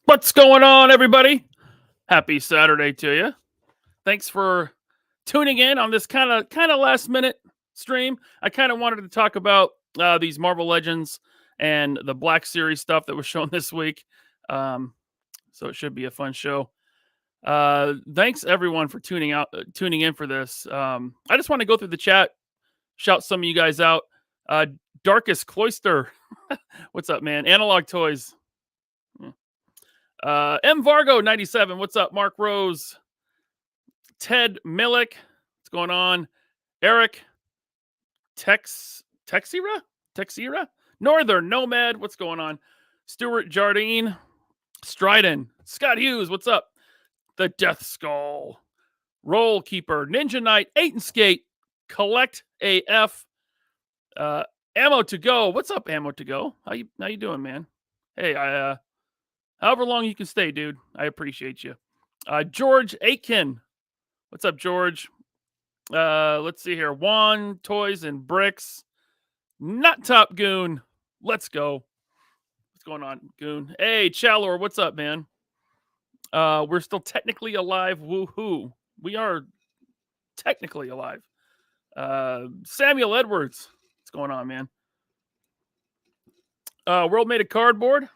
What's going on, everybody? Happy Saturday to you. Thanks for tuning in on this kind of last minute stream. I kind of wanted to talk about these Marvel Legends and the Black Series stuff that was shown this week. So it should be a fun show. Thanks everyone for tuning in for this. I just want to go through the chat, shout some of you guys out. Darkest Cloister, what's up, man? Analog Toys. M Vargo 97, what's up? Mark Rose, Ted Millick, what's going on? Eric Texira, Northern Nomad, what's going on? Stuart Jardine, Stryden, Scott Hughes, what's up? The Death Skull, Roll Keeper, Ninja Knight, 8 and Skate, Collect AF, Ammo to Go, what's up, Ammo to Go? How you doing, man? Hey, however long you can stay, dude. I appreciate you. George Aitken. What's up, George? Let's see here. Juan, Toys and Bricks. Not Top Goon. Let's go. What's going on, Goon? Hey, Chalor. What's up, man? We're still technically alive. Woohoo. We are technically alive. Samuel Edwards. What's going on, man? World Made of Cardboard.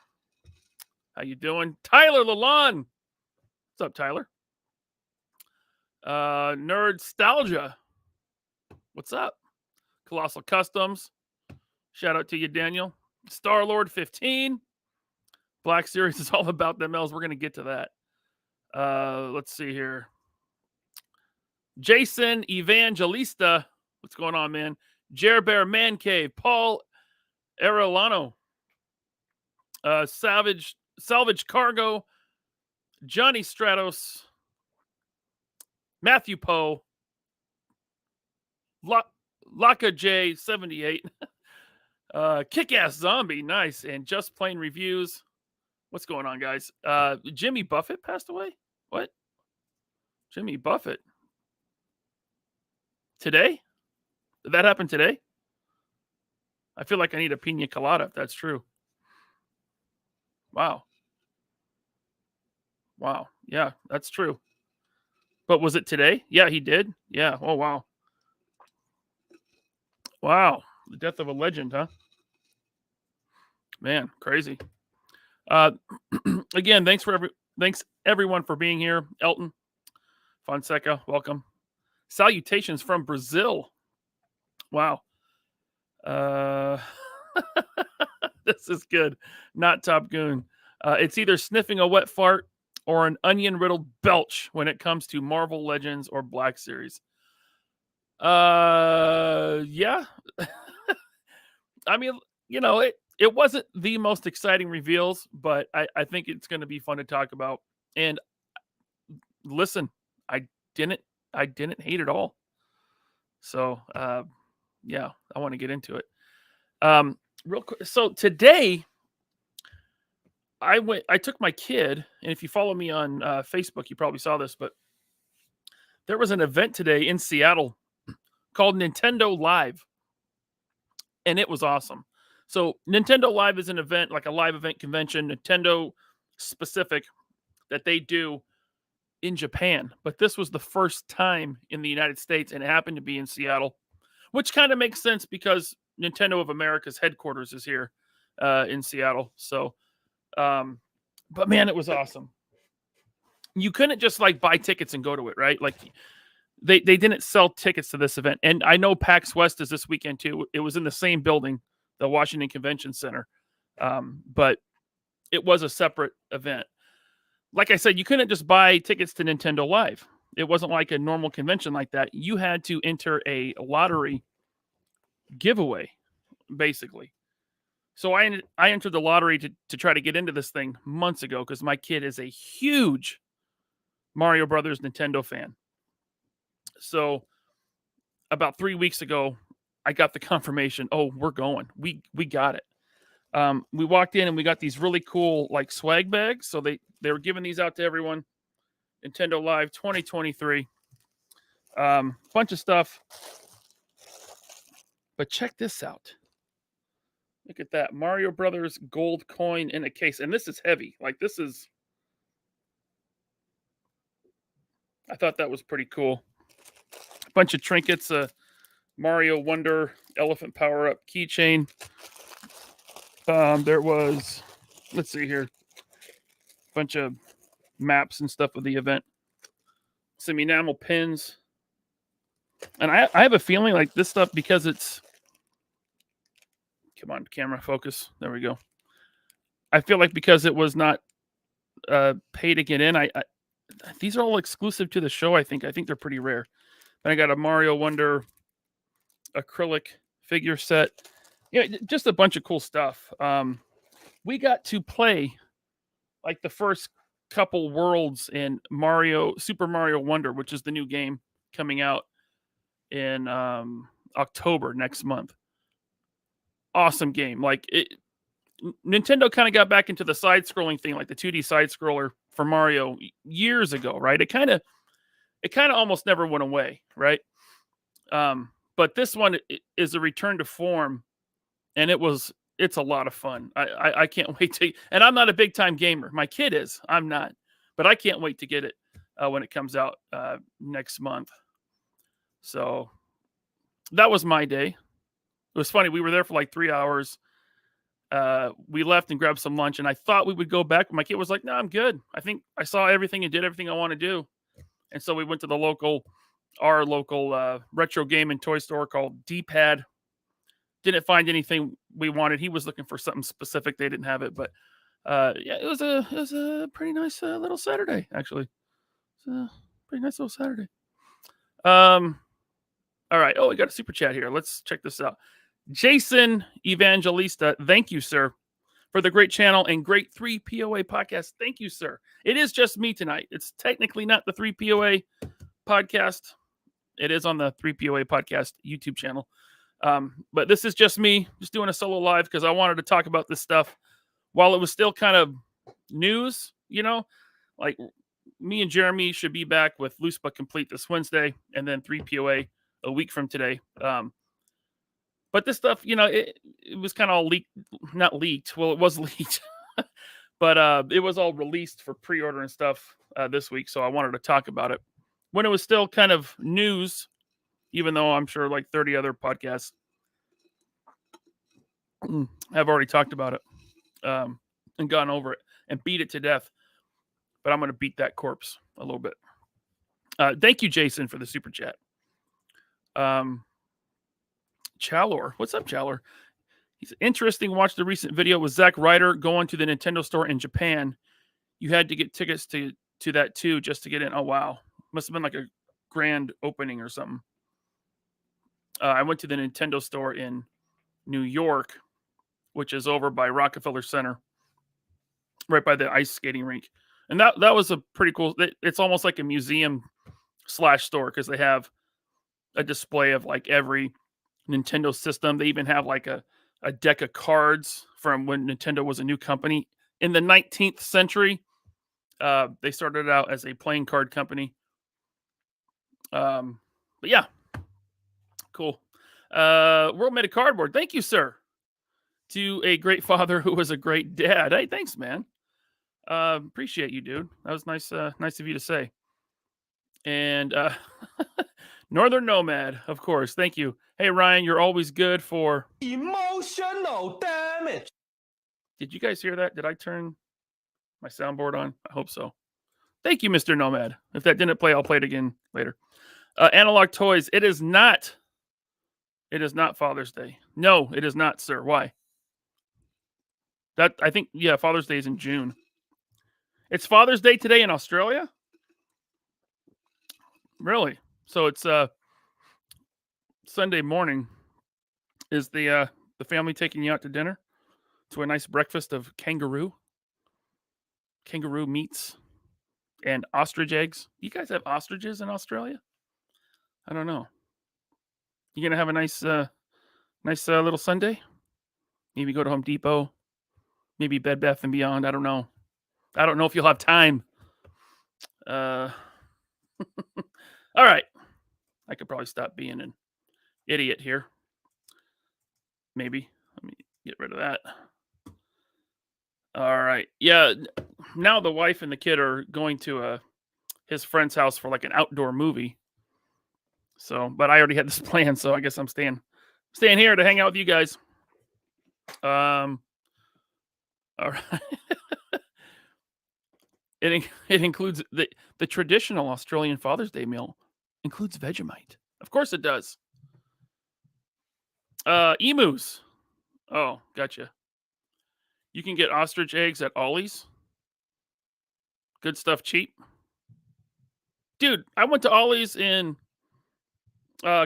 How you doing? Tyler Lalonde. What's up, Tyler? Nerdstalgia. What's up? Colossal Customs. Shout out to you, Daniel. Star-Lord 15. Black Series is all about them L's. We're going to get to that. Let's see here. Jason Evangelista. What's going on, man? Jer Bear Man Cave. Paul Arellano. Salvage Cargo, Johnny Stratos, Matthew Poe, Laka J78, Kick-Ass Zombie, nice, and Just Plain Reviews. What's going on, guys? Jimmy Buffett passed away? What? Jimmy Buffett? Today? Did that happen today? I feel like I need a pina colada if that's true. Wow. Yeah, that's true. But was it today? Yeah, he did. Yeah. Oh, wow. Wow. The death of a legend, huh? Man, crazy. Again, thanks everyone for being here. Elton Fonseca, welcome. Salutations from Brazil. Wow. This is good. Not Top Goon. It's either sniffing a wet fart or an onion-riddled belch when it comes to Marvel Legends or Black Series. Yeah. I mean, you know, it wasn't the most exciting reveals, but I think it's going to be fun to talk about. And listen, I didn't hate it all. So, yeah, I want to get into it. Real quick. So today I took my kid, and if you follow me on Facebook, you probably saw this, but there was an event today in Seattle called Nintendo Live, and it was awesome. So Nintendo Live is an event, like a live event convention, Nintendo specific, that they do in Japan, but this was the first time in the United States, and it happened to be in Seattle, which kind of makes sense because Nintendo of America's headquarters is here in Seattle. So, um, but man, it was awesome. You couldn't just like buy tickets and go to it, right? Like they didn't sell tickets to this event, and I know PAX West is this weekend too. It was in the same building, the Washington Convention Center, but it was a separate event. Like I said, you couldn't just buy tickets to Nintendo Live. It wasn't like a normal convention like that. You had to enter a lottery giveaway, basically. So I entered the lottery to try to get into this thing months ago because my kid is a huge Mario Brothers Nintendo fan. So about 3 weeks ago, I got the confirmation. Oh, we're going. We got it. We walked in and we got these really cool like swag bags. So they were giving these out to everyone. Nintendo Live 2023. Bunch of stuff. But check this out. Look at that. Mario Brothers gold coin in a case. And this is heavy. Like this is... I thought that was pretty cool. A bunch of trinkets. Mario Wonder elephant power-up keychain. There was... Let's see here. Bunch of maps and stuff of the event. Some enamel pins. And I have a feeling like this stuff, because it's... Come on, camera, focus. There we go. I feel like because it was not pay to get in, I these are all exclusive to the show, I think. I think they're pretty rare. Then I got a Mario Wonder acrylic figure set. Yeah, just a bunch of cool stuff. We got to play like the first couple worlds in Super Mario Wonder, which is the new game coming out in October next month. Awesome game. Like Nintendo kind of got back into the side-scrolling thing, like the 2D side-scroller for Mario years ago, right? It kind of almost never went away, right? But this one is a return to form, and it's a lot of fun. I can't wait to, and I'm not a big-time gamer. My kid is. I'm not. But I can't wait to get it when it comes out next month. So that was my day. It was funny. We were there for like 3 hours. We left and grabbed some lunch, and I thought we would go back, but my kid was like, no, I'm good. I think I saw everything and did everything I want to do. And so we went to our local retro game and toy store called D-Pad. Didn't find anything we wanted. He was looking for something specific. They didn't have it, but yeah, it was a pretty nice little Saturday, actually. It's a pretty nice little Saturday. All right. Oh, we got a super chat here. Let's check this out. Jason Evangelista, thank you, sir, for the great channel and great 3POA podcast. Thank you, sir. It is just me tonight. It's technically not the 3POA podcast. It is on the 3POA podcast YouTube channel. But this is just me, just doing a solo live because I wanted to talk about this stuff while it was still kind of news, like me and Jeremy should be back with Loose But Complete this Wednesday, and then 3POA a week from today. But this stuff, it was kind of all leaked, not leaked. Well, it was leaked, but it was all released for pre-order and stuff this week. So I wanted to talk about it when it was still kind of news, even though I'm sure like 30 other podcasts have already talked about it and gone over it and beat it to death. But I'm going to beat that corpse a little bit. Thank you, Jason, for the super chat. Chalor. What's up, Chalor? He's interesting. Watch the recent video with Zack Ryder going to the Nintendo store in Japan. You had to get tickets to that too just to get in. Oh, wow. Must have been like a grand opening or something. I went to the Nintendo store in New York, which is over by Rockefeller Center, right by the ice skating rink. And that was a pretty cool, it's almost like a museum / store because they have a display of like every Nintendo system. They even have like a deck of cards from when Nintendo was a new company in the 19th century. They started out as a playing card company. But yeah, cool. World Made of Cardboard. Thank you, sir. To a great father who was a great dad. Hey, thanks, man. Appreciate you, dude. That was nice. Nice of you to say. And Northern Nomad, of course. Thank you. Hey, Ryan, you're always good for emotional damage. Did you guys hear that? Did I turn my soundboard on? I hope so. Thank you, Mr. Nomad. If that didn't play, I'll play it again later. Analog Toys. It is not. It is not Father's Day. No, it is not, sir. Why? That I think Father's Day is in June. It's Father's Day today in Australia? Really? So it's Sunday morning. Is the family taking you out to dinner? To a nice breakfast of kangaroo meats and ostrich eggs. You guys have ostriches in Australia? I don't know. You gonna have a nice little Sunday? Maybe go to Home Depot. Maybe Bed Bath and Beyond. I don't know. I don't know if you'll have time. All right. I could probably stop being an idiot here. Maybe. Let me get rid of that. All right. Yeah. Now the wife and the kid are going to his friend's house for like an outdoor movie. So, but I already had this plan, so I guess I'm staying here to hang out with you guys. All right. It includes the traditional Australian Father's Day meal includes Vegemite. Of course it does. Emus. Oh, gotcha. You can get ostrich eggs at Ollie's. Good stuff, cheap. Dude, I went to Ollie's in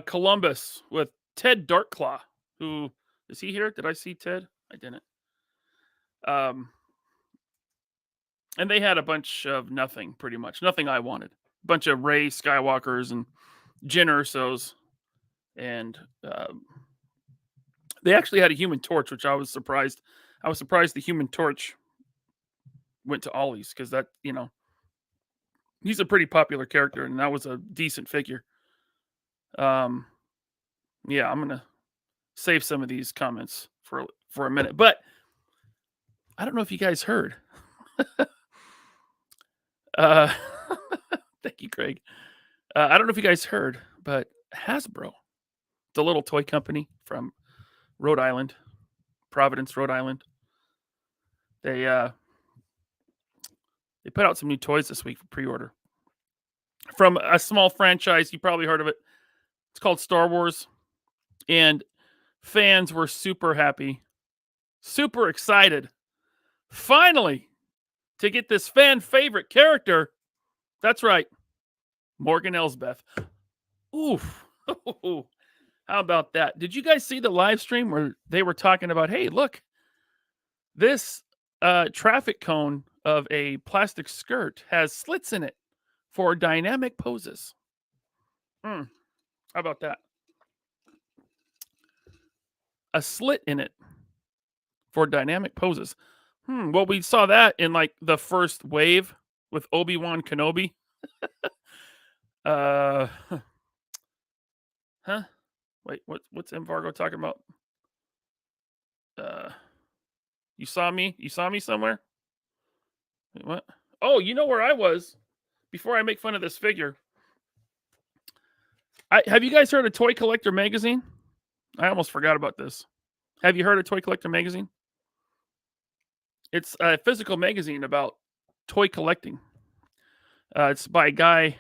Columbus with Ted Darkclaw. Who is he here? Did I see Ted? I didn't. And they had a bunch of nothing, pretty much nothing I wanted. A bunch of Rey Skywalkers and Jyn Ersos, and they actually had a Human Torch, which I was surprised. I was surprised the Human Torch went to Ollie's because that he's a pretty popular character, and that was a decent figure. Yeah, I'm gonna save some of these comments for a minute, but I don't know if you guys heard. Thank you, Craig. I don't know if you guys heard, but Hasbro, the little toy company from Rhode Island, Providence, Rhode Island, they put out some new toys this week for pre-order from a small franchise. You probably heard of it. It's called Star Wars, and fans were super happy, super excited, finally, to get this fan favorite character. That's right, Morgan Elsbeth. Oof. How about that? Did you guys see the live stream where they were talking about, hey, look, this traffic cone of a plastic skirt has slits in it for dynamic poses. How about that? A slit in it for dynamic poses. Well, we saw that in like the first wave with Obi-Wan Kenobi. Huh? Wait, what's Embargo talking about? You saw me? You saw me somewhere? Wait, what? Oh, you know where I was before I make fun of this figure. Have you guys heard of Toy Collector Magazine? I almost forgot about this. Have you heard of Toy Collector Magazine? It's a physical magazine about toy collecting. It's by a guy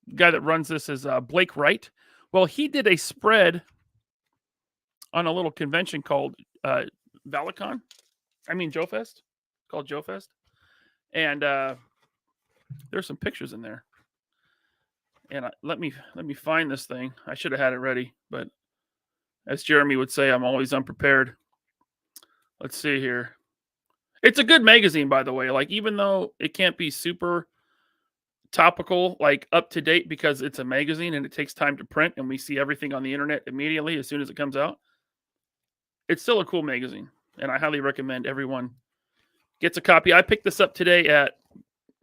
that runs this is Blake Wright. Well, he did a spread on a little convention called Valicon. I mean Joe Fest, called Joe Fest, and there's some pictures in there. And let me find this thing. I should have had it ready, but as Jeremy would say, I'm always unprepared. Let's see here. It's a good magazine, by the way. Like, even though it can't be super topical, like up to date, because it's a magazine and it takes time to print and we see everything on the internet immediately as soon as it comes out, it's still a cool magazine. And I highly recommend everyone gets a copy. I picked this up today at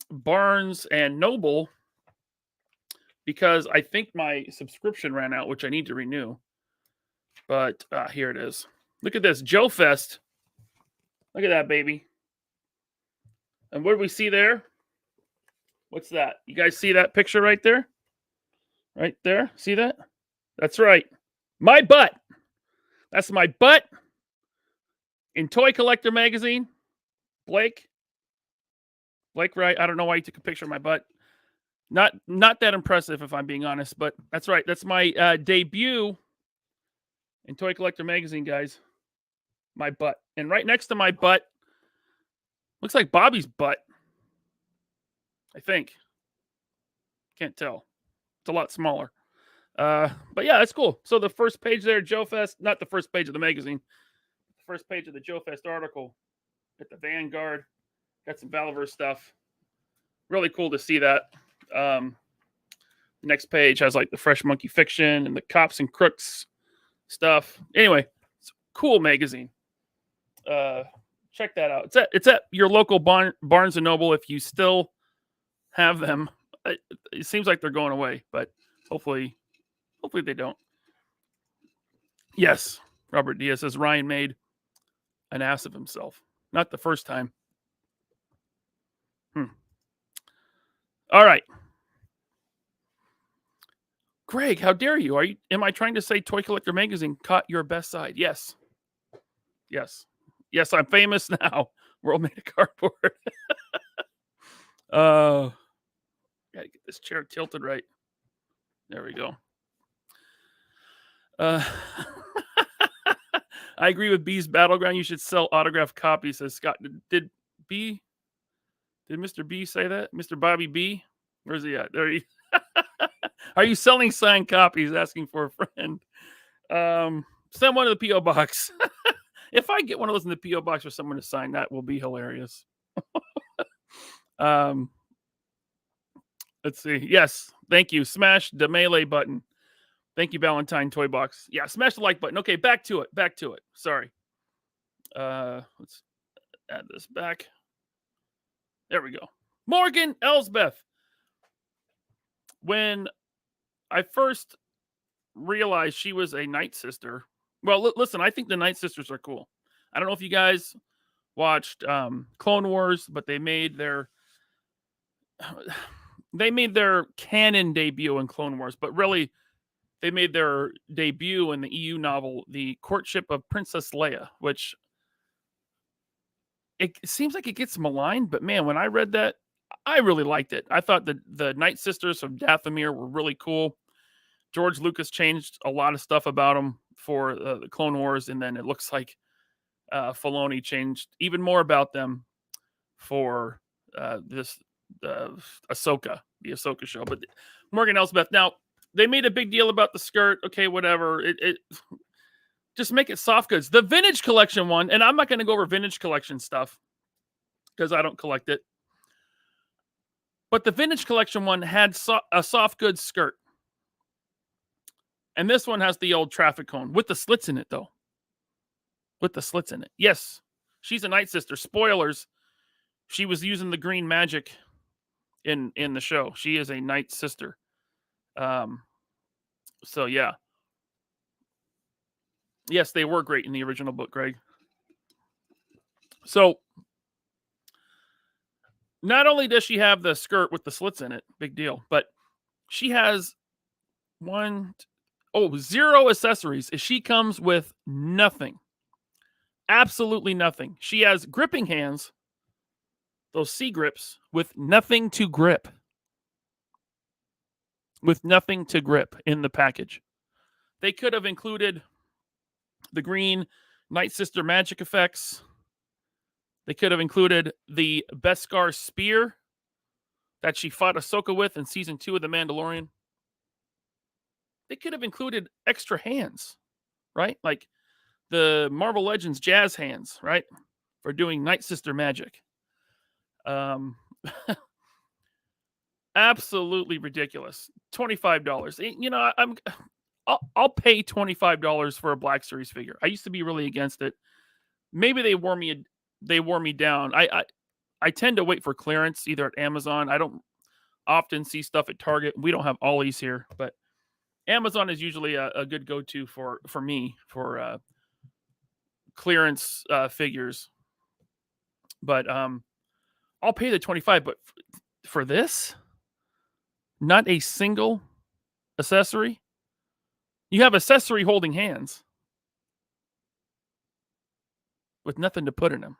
Barnes and Noble because I think my subscription ran out, which I need to renew. But here it is. Look at this. Joe Fest. Look at that, baby. And what do we see there? What's that? You guys see that picture right there? Right there. See that? That's right. My butt. That's my butt in Toy Collector magazine. Blake, right? I don't know why you took a picture of my butt. Not that impressive, if I'm being honest, but that's right. That's my debut in Toy Collector magazine, guys. My butt. And right next to my butt, looks like Bobby's butt. I think. Can't tell. It's a lot smaller. But yeah, that's cool. So the first page there, Joe Fest, not the first page of the magazine, the first page of the Joe Fest article at the Vanguard. Got some Valiver stuff. Really cool to see that. The next page has like the Fresh Monkey Fiction and the Cops and Crooks stuff. Anyway, it's a cool magazine. Check that out. It's at your local Barnes and Noble if you still have them. It seems like they're going away, but hopefully they don't. Yes, Robert Diaz says Ryan made an ass of himself. Not the first time. All right. Greg, how dare you? Am I trying to say Toy Collector Magazine caught your best side? Yes. Yes, I'm famous now. World made of cardboard. Gotta get this chair tilted right. There we go. I agree with B's Battleground. You should sell autographed copies, says Scott. Did Mr. B say that? Mr. Bobby B? Where's he at? There he Are you selling signed copies? Asking for a friend. Send one to the P.O. Box. If I get one of those in the P.O. Box for someone to sign, that will be hilarious. Let's see. Yes. Thank you. Smash the melee button. Thank you, Valentine Toy Box. Yeah, smash the like button. Okay, back to it. Sorry. Let's add this back. There we go. Morgan Elsbeth. When I first realized she was a Night Sister, well, listen, I think the Night Sisters are cool. I don't know if you guys watched Clone Wars, but they made their canon debut in Clone Wars, but really they made their debut in the EU novel, The Courtship of Princess Leia, which it seems like it gets maligned, but man, when I read that, I really liked it. I thought the Night Sisters from Dathomir were really cool. George Lucas changed a lot of stuff about them for the Clone Wars, and then it looks like Filoni changed even more about them for this Ahsoka, the Ahsoka show. But Morgan Elsbeth, now they made a big deal about the skirt. Okay, whatever. It just make it soft goods. The vintage collection one, and I'm not going to go over vintage collection stuff because I don't collect it. But the vintage collection one had a soft goods skirt. And this one has the old traffic cone with the slits in it, though. With the slits in it. Yes, she's a Night Sister. Spoilers. She was using the green magic in the show. She is a Night Sister. So, yeah. Yes, they were great in the original book, Greg. So, not only does she have the skirt with the slits in it, big deal, but she has 0 accessories. She comes with nothing. Absolutely nothing. She has gripping hands, those C grips, with nothing to grip. With nothing to grip in the package. They could have included the green Night Sister magic effects. They could have included the Beskar spear that she fought Ahsoka with in season 2 of The Mandalorian. They could have included extra hands, right? Like the Marvel Legends jazz hands, right? For doing Night Sister magic. Absolutely ridiculous. $25. You know, I'll pay $25 for a Black Series figure. I used to be really against it. Maybe they wore me down. I tend to wait for clearance either at Amazon. I don't often see stuff at Target. We don't have Ollie's here, but Amazon is usually a good go-to for me for clearance figures. But I'll pay the $25, but for this, not a single accessory? You have accessory holding hands with nothing to put in them.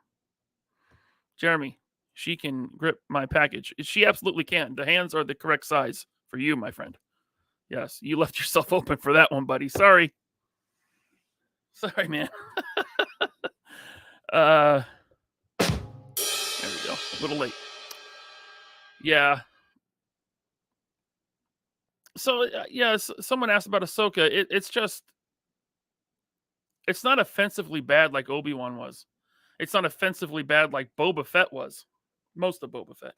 Jeremy, she can grip my package. She absolutely can. The hands are the correct size for you, my friend. Yes, you left yourself open for that one, buddy. Sorry. Sorry, man. There we go. A little late. Yeah. So, someone asked about Ahsoka. It's not offensively bad like Obi-Wan was. It's not offensively bad like Boba Fett was. Most of Boba Fett.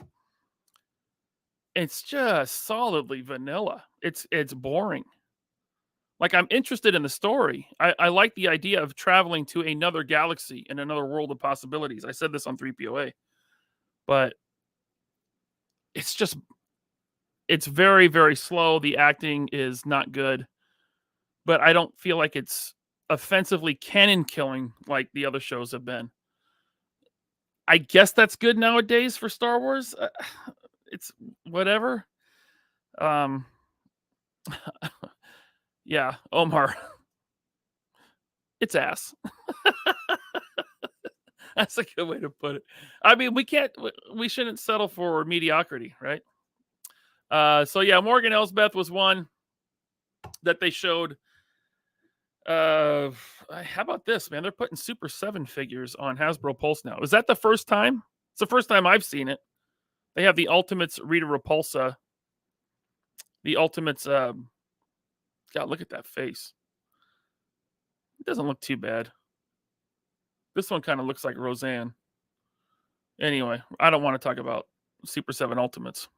It's just solidly vanilla. It's boring. Like, I'm interested in the story. I like the idea of traveling to another galaxy and another world of possibilities. I said this on 3POA. But it's very, very slow. The acting is not good. But I don't feel like it's offensively canon killing like the other shows have been. I guess that's good nowadays for Star Wars. It's whatever. Yeah, Omar. It's ass. That's a good way to put it. I mean, we shouldn't settle for mediocrity, right? So yeah, Morgan Elsbeth was one that they showed. How about this, man? They're putting Super 7 figures on Hasbro Pulse now. Is that the first time? It's the first time I've seen it. They have the Ultimates Rita Repulsa. The Ultimates, God, look at that face. It doesn't look too bad. This one kind of looks like Roseanne. Anyway, I don't want to talk about Super 7 Ultimates.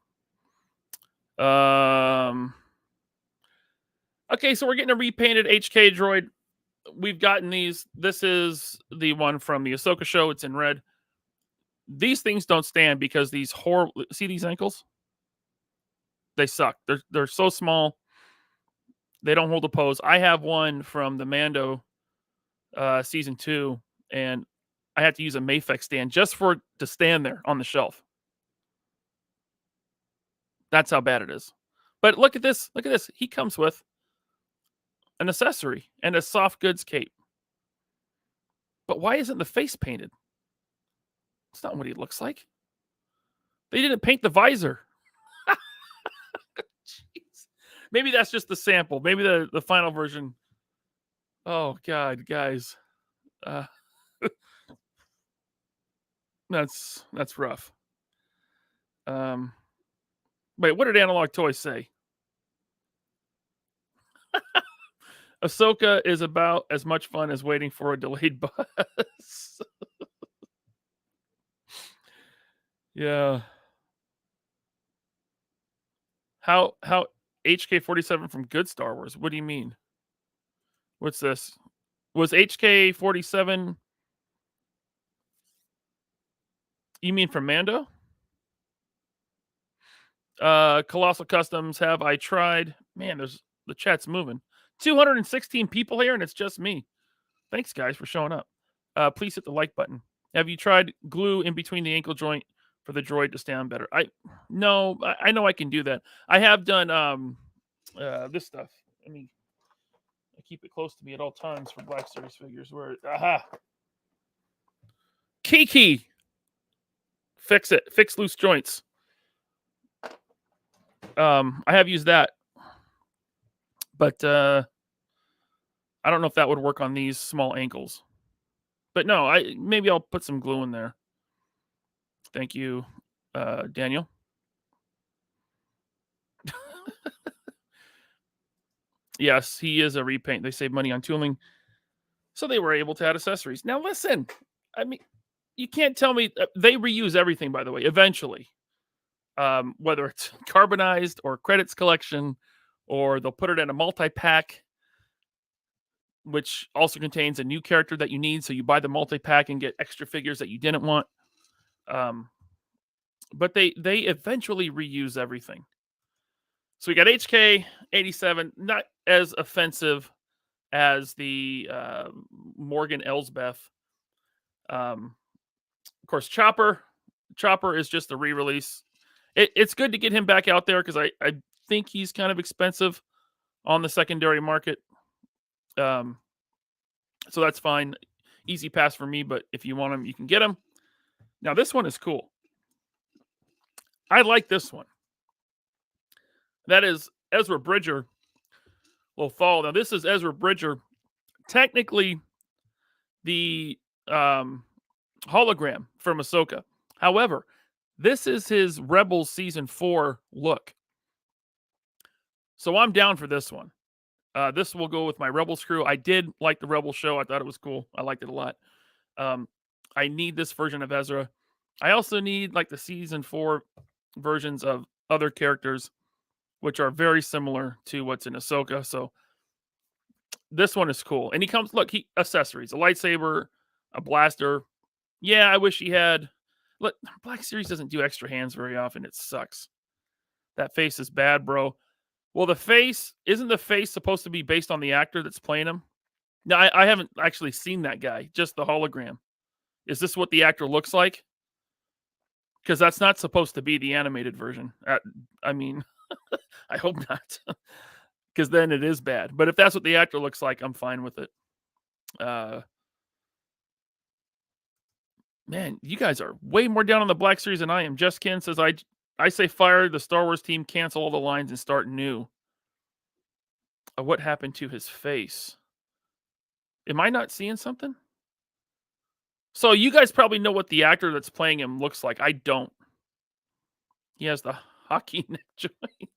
Okay, so we're getting a repainted HK droid. We've gotten these. This is the one from the Ahsoka show. It's in red. These things don't stand because these horrible. See these ankles? They suck. They're so small. They don't hold a pose. I have one from the Mando season 2, and I had to use a Mafex stand just to stand there on the shelf. That's how bad it is. But look at this. Look at this. He comes with an accessory and a soft goods cape. But why isn't the face painted? It's not what he looks like. They didn't paint the visor. Jeez. Maybe that's just the sample. Maybe the final version. Oh God, guys. That's rough. Wait, what did Analog Toys say? Ahsoka is about as much fun as waiting for a delayed bus. Yeah. How HK-47 from Good Star Wars? What do you mean? What's this? Was HK-47? You mean from Mando? Colossal Customs, have I tried? Man, the chat's moving. 216 people here, and it's just me. Thanks, guys, for showing up. Please hit the like button. Have you tried glue in between the ankle joint for the droid to stand better? I know I can do that. I have done this stuff. I keep it close to me at all times for Black Series figures. Kiki, fix it. Fix loose joints. I have used that, but I don't know if that would work on these small ankles. But no, maybe I'll put some glue in there. Thank you, Daniel. Yes, he is a repaint. They save money on tooling, so they were able to add accessories. Now listen, I mean, you can't tell me they reuse everything. By the way, eventually, whether it's carbonized or credits collection, or they'll put it in a multi-pack, which also contains a new character that you need. So you buy the multi-pack and get extra figures that you didn't want. But they eventually reuse everything. So we got HK-87, not as offensive as the Morgan Elsbeth. Of course, Chopper is just a re-release. It's good to get him back out there because I think he's kind of expensive on the secondary market. So that's fine. Easy pass for me, but if you want them, you can get them. Now, this one is cool. I like this one. That is Ezra Bridger will fall. Now, this is Ezra Bridger, technically the hologram from Ahsoka. However, this is his Rebels Season 4 look. So I'm down for this one. This will go with my Rebels crew. I did like the Rebels show. I thought it was cool. I liked it a lot. I need this version of Ezra. I also need like the Season 4 versions of other characters, which are very similar to what's in Ahsoka. So this one is cool. And he comes, look, accessories, a lightsaber, a blaster. Yeah, I wish he had. Look, Black Series doesn't do extra hands very often. It sucks. That face is bad, bro. Well, isn't the face supposed to be based on the actor that's playing him? No, I haven't actually seen that guy, just the hologram. Is this what the actor looks like? Because that's not supposed to be the animated version. I mean, I hope not. Because then it is bad. But if that's what the actor looks like, I'm fine with it. Man, you guys are way more down on the Black Series than I am. Just Ken says, I say fire the Star Wars team, cancel all the lines, and start new. What happened to his face? Am I not seeing something? So you guys probably know what the actor that's playing him looks like. I don't. He has the hockey neck joint.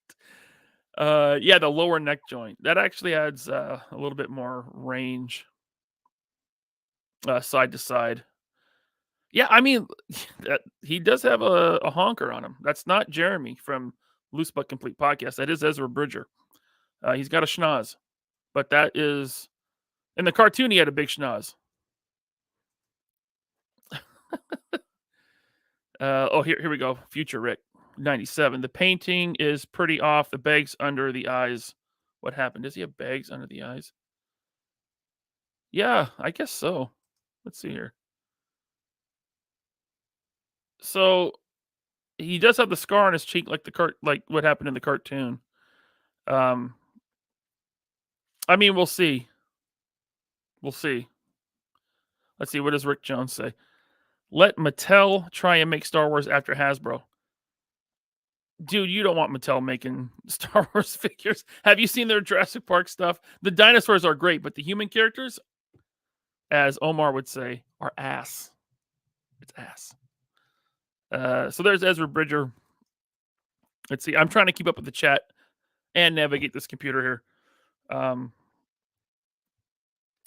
Yeah, the lower neck joint. That actually adds a little bit more range. Side to side. Yeah, I mean, he does have a honker on him. That's not Jeremy from Loose But Complete Podcast. That is Ezra Bridger. He's got a schnoz. But that is... In the cartoon, he had a big schnoz. Here we go. Future Rick, 97. The painting is pretty off. The bags under the eyes. What happened? Does he have bags under the eyes? Yeah, I guess so. Let's see here. So he does have the scar on his cheek, like what happened in the cartoon. I mean, we'll see. We'll see. Let's see. What does Rick Jones say? Let Mattel try and make Star Wars after Hasbro. Dude, you don't want Mattel making Star Wars figures. Have you seen their Jurassic Park stuff? The dinosaurs are great, but the human characters, as Omar would say, are ass. It's ass. So there's Ezra Bridger. Let's see. I'm trying to keep up with the chat and navigate this computer here.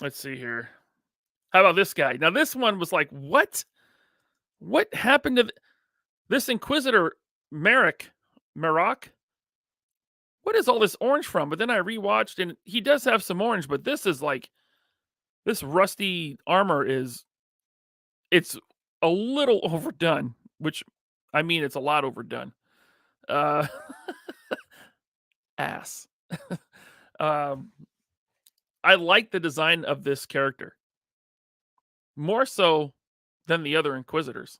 Let's see here. How about this guy? Now, this one was like, what? What happened to this Inquisitor Merrick? What is all this orange from? But then I rewatched, and he does have some orange, but this is like, this rusty armor it's a little overdone, which, I mean, it's a lot overdone. Ass. I like the design of this character more so than the other Inquisitors.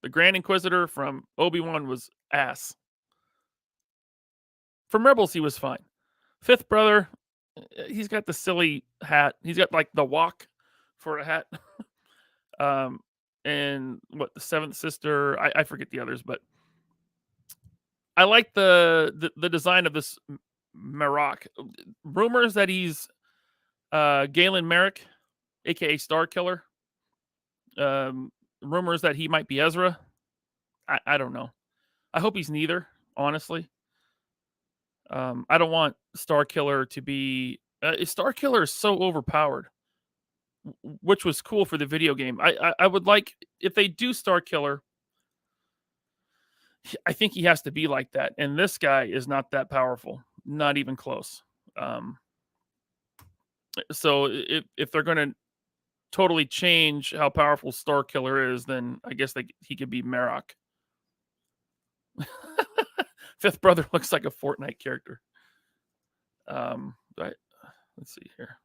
The Grand Inquisitor from Obi-Wan was ass. From Rebels, he was fine. Fifth brother, he's got the silly hat. He's got like the walk for a hat. And what, the seventh sister? I forget the others, but I like the design of this Marok. Rumors that he's Galen Merrick, aka Star Killer. Rumors that he might be Ezra. I don't know. I hope he's neither, honestly. I don't want Star Killer to be... Star Killer is so overpowered, which was cool for the video game. I would like, if they do Star Killer, I think he has to be like that. And this guy is not that powerful. Not even close. So if they're going to totally change how powerful Star Killer is, then I guess he could be Marok. Fifth brother looks like a Fortnite character. Let's see here.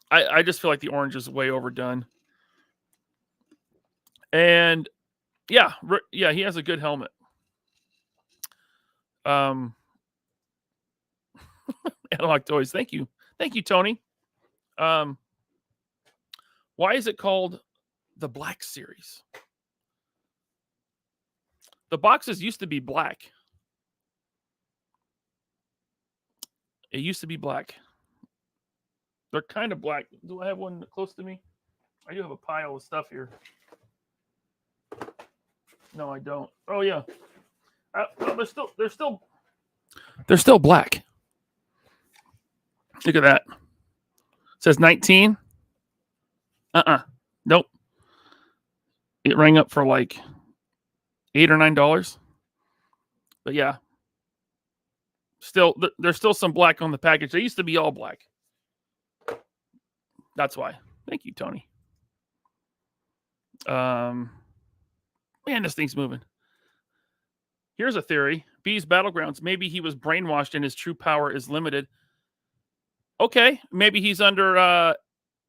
I just feel like the orange is way overdone. And yeah, he has a good helmet. Analog Toys. Thank you, Tony. Why is it called the Black Series? The boxes used to be black. It used to be black. They're kind of black. Do I have one close to me? I do have a pile of stuff here. No, I don't. Oh yeah. No, they're still black. Look at that. It says 19. Nope. It rang up for like $8 or $9. But yeah. There's still some black on the package. They used to be all black. That's why. Thank you, Tony. Man, this thing's moving. Here's a theory. B's Battlegrounds. Maybe he was brainwashed and his true power is limited. Okay. Maybe he's under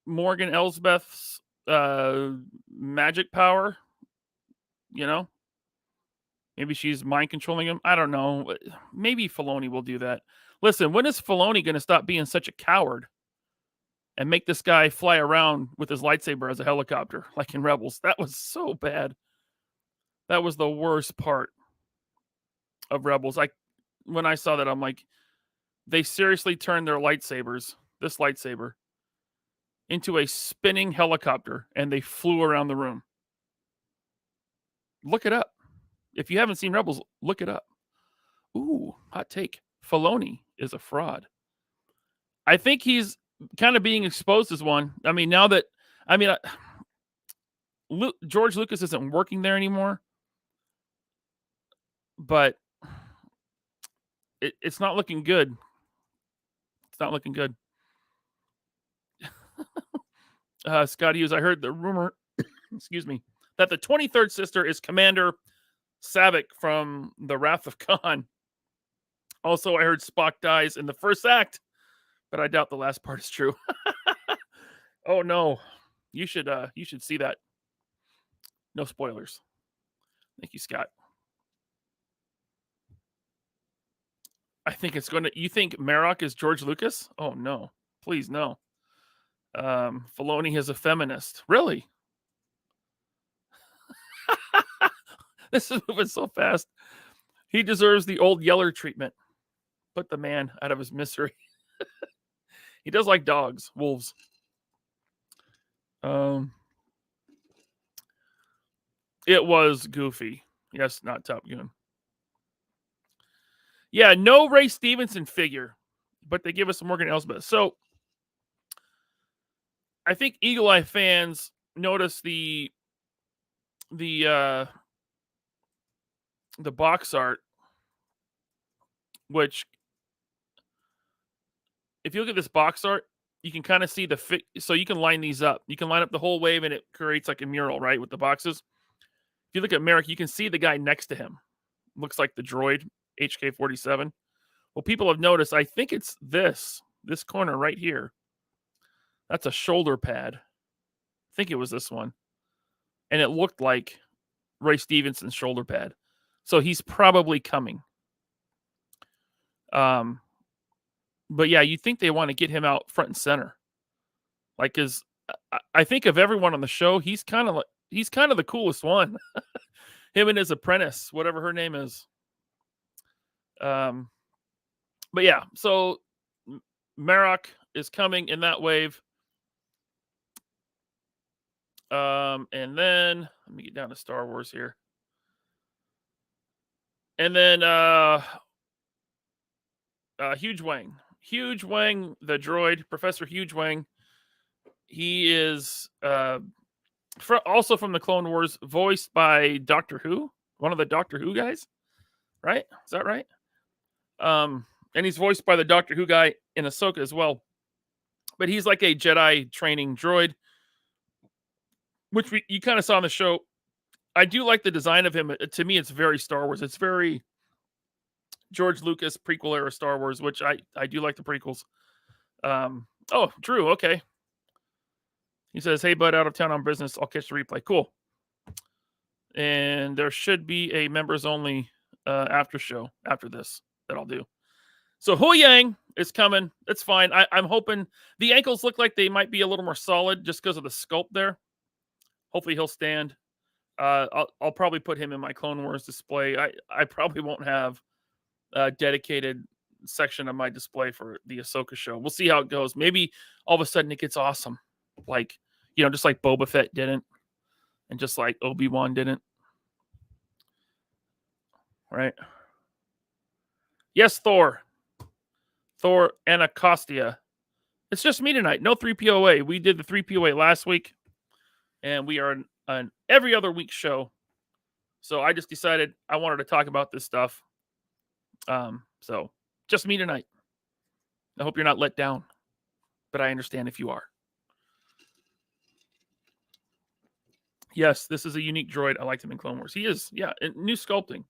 Morgan Elsbeth's magic power. You know? Maybe she's mind controlling him. I don't know. Maybe Filoni will do that. Listen, when is Filoni going to stop being such a coward and make this guy fly around with his lightsaber as a helicopter, like in Rebels? That was so bad. That was the worst part of Rebels. When I saw that, I'm like, they seriously turned their lightsabers, this lightsaber, into a spinning helicopter, and they flew around the room. Look it up. If you haven't seen Rebels, look it up. Ooh, hot take. Filoni is a fraud. I think he's kind of being exposed as one. I mean, now that, George Lucas isn't working there anymore, but it's not looking good. It's not looking good. Scott Hughes, I heard the rumor, excuse me, that the 23rd sister is Commander Saavik from The Wrath of Khan. Also, I heard Spock dies in the first act, but I doubt the last part is true. Oh no, you should see that. No spoilers. Thank you, Scott. I think it's going to. You think Marok is George Lucas? Oh no, please no. Filoni is a feminist. Really? This is moving so fast. He deserves the old Yeller treatment. Put the man out of his misery. He does like dogs, wolves. It was goofy. Yes, not Top Gun. Yeah, no Ray Stevenson figure, but they give us Morgan Elsbeth. So I think Eagle Eye fans notice the box art, which, if you look at this box art, you can kind of see the fit. So you can line these up. You can line up the whole wave, and it creates like a mural, right, with the boxes. If you look at Merrick, you can see the guy next to him. Looks like the droid, HK-47. Well, people have noticed, I think it's this corner right here. That's a shoulder pad. I think it was this one. And it looked like Ray Stevenson's shoulder pad. So he's probably coming. But yeah, you think they want to get him out front and center. Like, cause I think of everyone on the show, he's kind of the coolest one. Him and his apprentice, whatever her name is. But yeah, so Marok is coming in that wave. And then let me get down to Star Wars here. And then Huge Wang, the droid, Professor Huge Wang. He is also from the Clone Wars, voiced by Doctor Who, one of the Doctor Who guys, right? Is that right? And he's voiced by the Doctor Who guy in Ahsoka as well. But he's like a Jedi training droid, which you kind of saw on the show. I do like the design of him. To me, it's very Star Wars. It's very George Lucas prequel era Star Wars, which I do like the prequels. Oh, Drew, okay. He says, "Hey, bud, out of town on business. I'll catch the replay." Cool. And there should be a members only after show after this that I'll do. So Hu Yang It's coming. It's fine. I'm hoping the ankles look like they might be a little more solid just because of the sculpt there. Hopefully he'll stand. I'll probably put him in my Clone Wars display. I probably won't have a dedicated section of my display for the Ahsoka show. We'll see how it goes. Maybe all of a sudden it gets awesome, like just like Boba Fett didn't, and just like Obi-Wan didn't. Right? Yes, Thor and Acostia. It's just me tonight. No 3POA. We did the 3POA last week, and we are an every other week show. So I just decided I wanted to talk about this stuff. So just me tonight. I hope you're not let down, but I understand if you are. Yes, this is a unique droid. I liked him in Clone Wars. He is, yeah, new sculpting.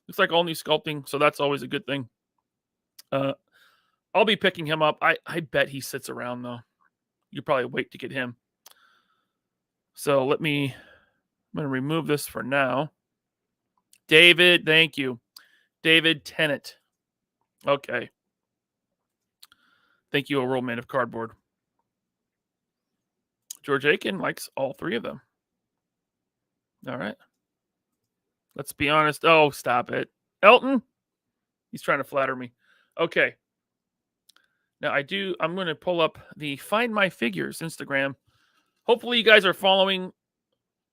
Looks like all new sculpting, so that's always a good thing. I'll be picking him up. I bet he sits around, though. You probably wait to get him. So I'm going to remove this for now. David, thank you. David Tennant. Okay. Thank you, a real man of cardboard. George Aiken likes all three of them. All right. Let's be honest. Oh, stop it. Elton? He's trying to flatter me. Okay. Now I'm going to pull up the Find My Figures Instagram. Hopefully you guys are following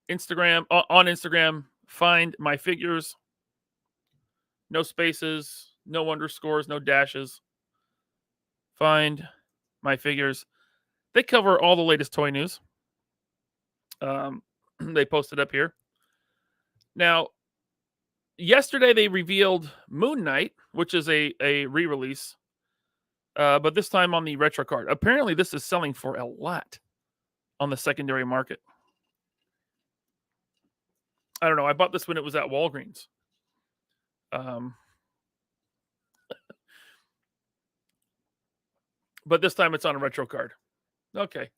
Instagram on Instagram. Find My Figures. No spaces, no underscores, no dashes. Find My Figures. They cover all the latest toy news. They posted up here. Now, yesterday they revealed Moon Knight, which is a re-release, but this time on the retro card. Apparently, this is selling for a lot on the secondary market. I don't know. I bought this when it was at Walgreens. But this time it's on a retro card. Okay.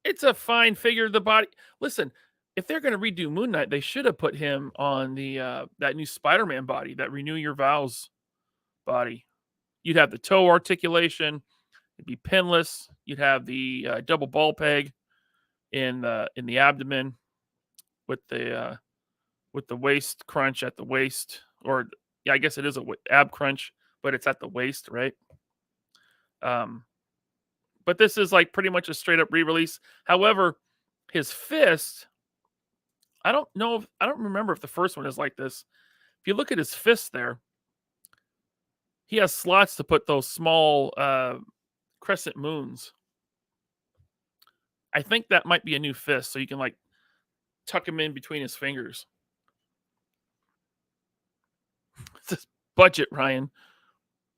It's a fine figure. The body. Listen, if they're going to redo Moon Knight, they should have put him on the that new Spider-Man body, that Renew Your Vows body. You'd have the toe articulation. It'd be pinless. You'd have the double ball peg in the abdomen with the waist crunch at the waist, or yeah, I guess it is a ab crunch, but it's at the waist, right? But this is like pretty much a straight up re-release. However, his fist, I don't remember if the first one is like this. If you look at his fist there, he has slots to put those small crescent moons. I think that might be a new fist, so you can like tuck him in between his fingers. This budget, Ryan.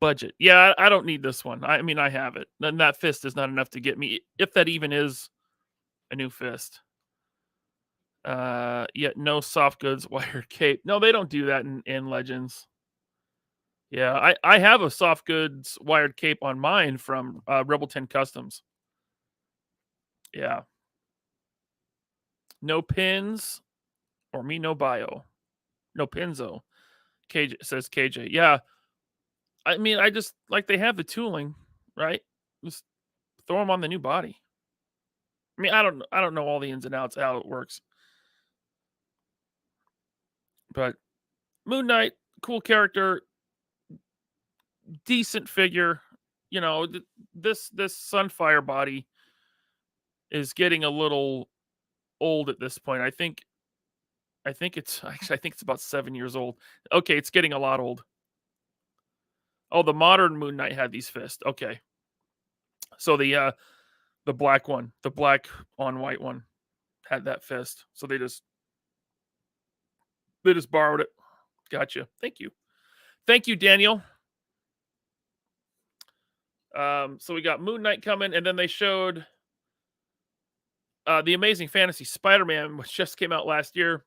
Budget. Yeah, I don't need this one. I mean, I have it. Then that fist is not enough to get me, if that even is a new fist. Yet no soft goods wired cape. No, they don't do that in Legends. Yeah, I have a soft goods wired cape on mine from Rebel 10 Customs. Yeah. No pins, or me no bio. No pinzo. KJ says KJ. Yeah. I mean, I just like they have the tooling, right? Just throw them on the new body. I mean, I don't know all the ins and outs how it works. But Moon Knight, cool character, decent figure. You know, this Sunfire body is getting a little old at this point. I think it's about 7 years old. Okay, it's getting a lot old. Oh, the modern Moon Knight had these fists. Okay. So the black one, the black on white one had that fist. So they just borrowed it. Gotcha. Thank you. Thank you, Daniel. So we got Moon Knight coming, and then they showed the Amazing Fantasy Spider-Man, which just came out last year,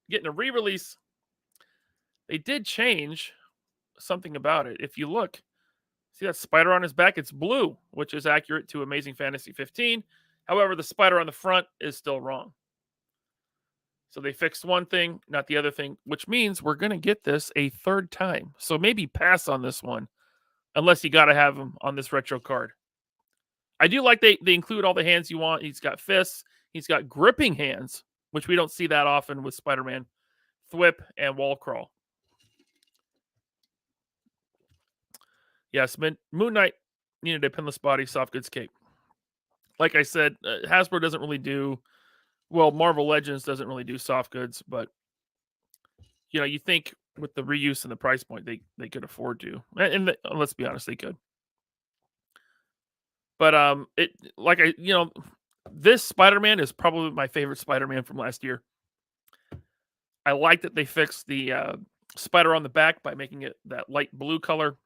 getting a re-release. They did change something about it. If you look, see that spider on his back? It's blue, which is accurate to Amazing Fantasy 15. However, the spider on the front is still wrong. So they fixed one thing, not the other thing, which means we're going to get this a third time. So maybe pass on this one unless you got to have him on this retro card. I do like they include all the hands you want. He's got fists. He's got gripping hands, which we don't see that often with Spider-Man. Thwip and wall crawl. Yes, Moon Knight needed a pinless body, soft goods cape. Like I said, Hasbro doesn't really do, well, Marvel Legends doesn't really do soft goods, but you think with the reuse and the price point, they could afford to. And let's be honest, they could. But this Spider-Man is probably my favorite Spider-Man from last year. I like that they fixed the spider on the back by making it that light blue color.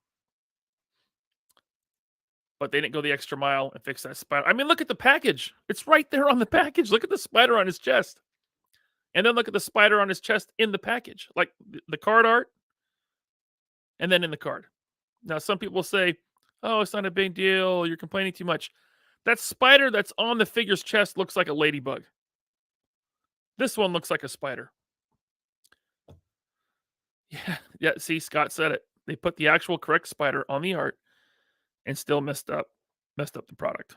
But they didn't go the extra mile and fix that spider. I mean, look at the package. It's right there on the package. Look at the spider on his chest. And then look at the spider on his chest in the package. Like the card art. And then in the card. Now, some people say, oh, it's not a big deal. You're complaining too much. That spider that's on the figure's chest looks like a ladybug. This one looks like a spider. Yeah. See, Scott said it. They put the actual correct spider on the art and still messed up the product.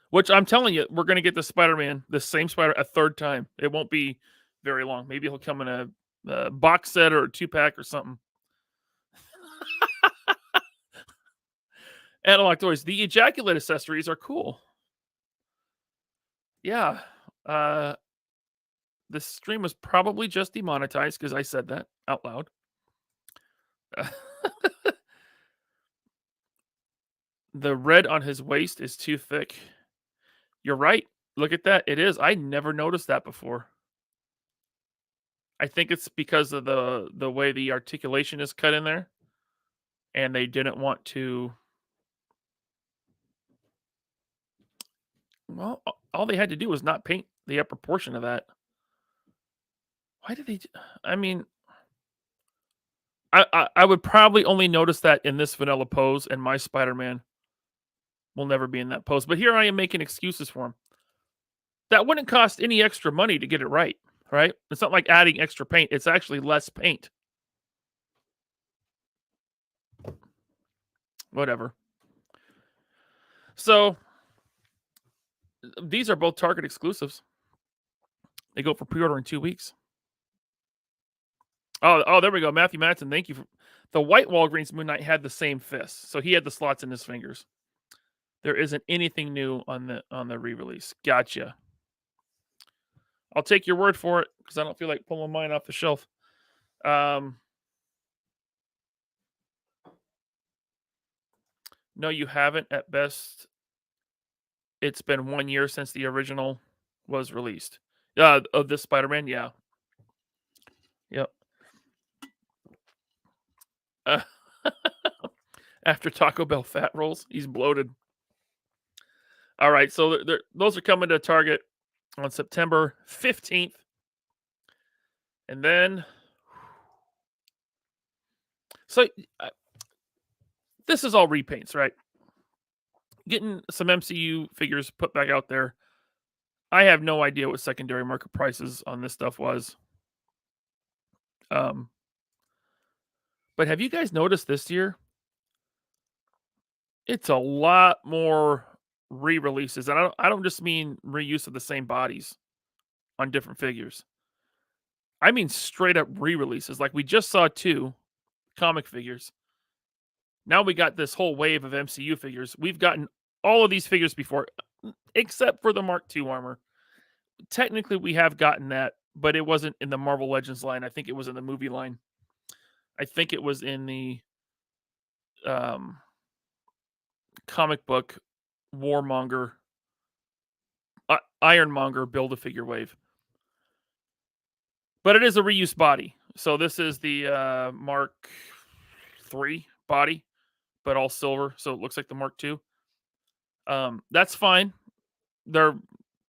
Which I'm telling you, we're going to get the Spider-Man, the same Spider, a third time. It won't be very long. Maybe he'll come in a box set or a 2-pack or something. Analog Toys. The ejaculate accessories are cool. Yeah. This stream was probably just demonetized because I said that out loud. The red on his waist is too thick. You're right. Look at that. It is. I never noticed that before. I think it's because of the way the articulation is cut in there. And they didn't want to. Well, all they had to do was not paint the upper portion of that. Why did they? I mean, I would probably only notice that in this vanilla pose, and my Spider-Man will never be in that pose. But here I am making excuses for him. That wouldn't cost any extra money to get it right? It's not like adding extra paint. It's actually less paint. Whatever. So, these are both Target exclusives. They go for pre-order in 2 weeks. Oh, there we go. Matthew Matson, thank you. The white Walgreens Moon Knight had the same fist. So he had the slots in his fingers. There isn't anything new on the re-release. Gotcha. I'll take your word for it because I don't feel like pulling mine off the shelf. No, you haven't. At best, it's been 1 year since the original was released. Of this Spider-Man, yeah. Yep. After Taco Bell fat rolls, he's bloated. All right, so those are coming to Target on September 15th. And then, so this is all repaints, right? Getting some MCU figures put back out there. I have no idea what secondary market prices on this stuff was. But have you guys noticed this year? It's a lot more re-releases. And I don't just mean reuse of the same bodies on different figures. I mean straight up re-releases. Like we just saw 2 comic figures. Now we got this whole wave of MCU figures. We've gotten all of these figures before, except for the Mark II armor. Technically, we have gotten that, but it wasn't in the Marvel Legends line. I think it was in the movie line. I think it was in the comic book Warmonger, Ironmonger Build-A-Figure wave. But it is a reuse body. So this is the Mark III body, but all silver. So it looks like the Mark II. That's fine. They're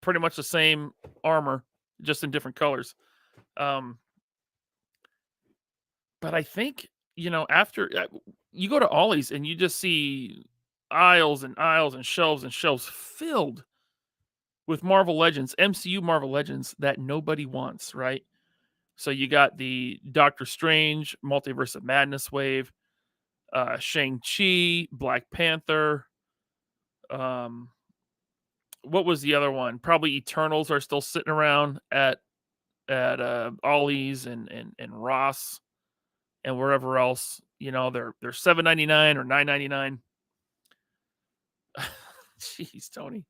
pretty much the same armor, just in different colors. But I think, after you go to Ollie's and you just see aisles and aisles and shelves filled with Marvel Legends, MCU Marvel Legends that nobody wants, right? So you got the Doctor Strange Multiverse of Madness wave. Shang-Chi, Black Panther. What was the other one? Probably Eternals are still sitting around at Ollie's and Ross and wherever else. They're $7.99 or $9.99. Jeez, Tony.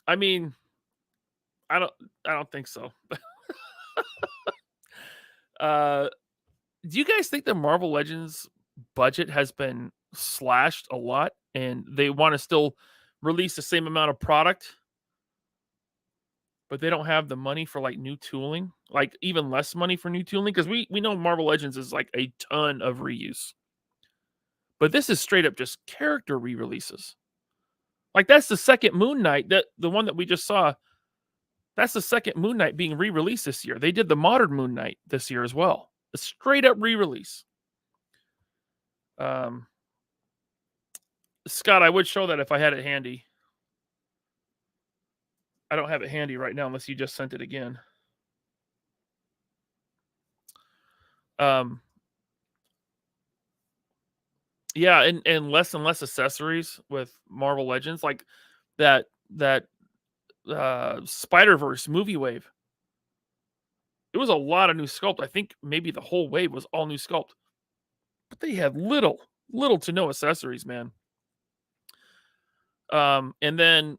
I mean, I don't think so. Do you guys think the Marvel Legends budget has been slashed a lot and they want to still release the same amount of product, but they don't have the money for like new tooling, like even less money for new tooling? Because we know Marvel Legends is like a ton of reuse, but this is straight up just character re-releases. Like that's the second Moon Knight, that the one that we just saw. That's the second Moon Knight being re-released this year. They did the modern Moon Knight this year as well. A straight up re-release. Scott, I would show that if I had it handy. I don't have it handy right now unless you just sent it again. Yeah, and less accessories with Marvel Legends, like that Spider-Verse movie wave. It was a lot of new sculpt. I think maybe the whole wave was all new sculpt. But they had little to no accessories, man. And then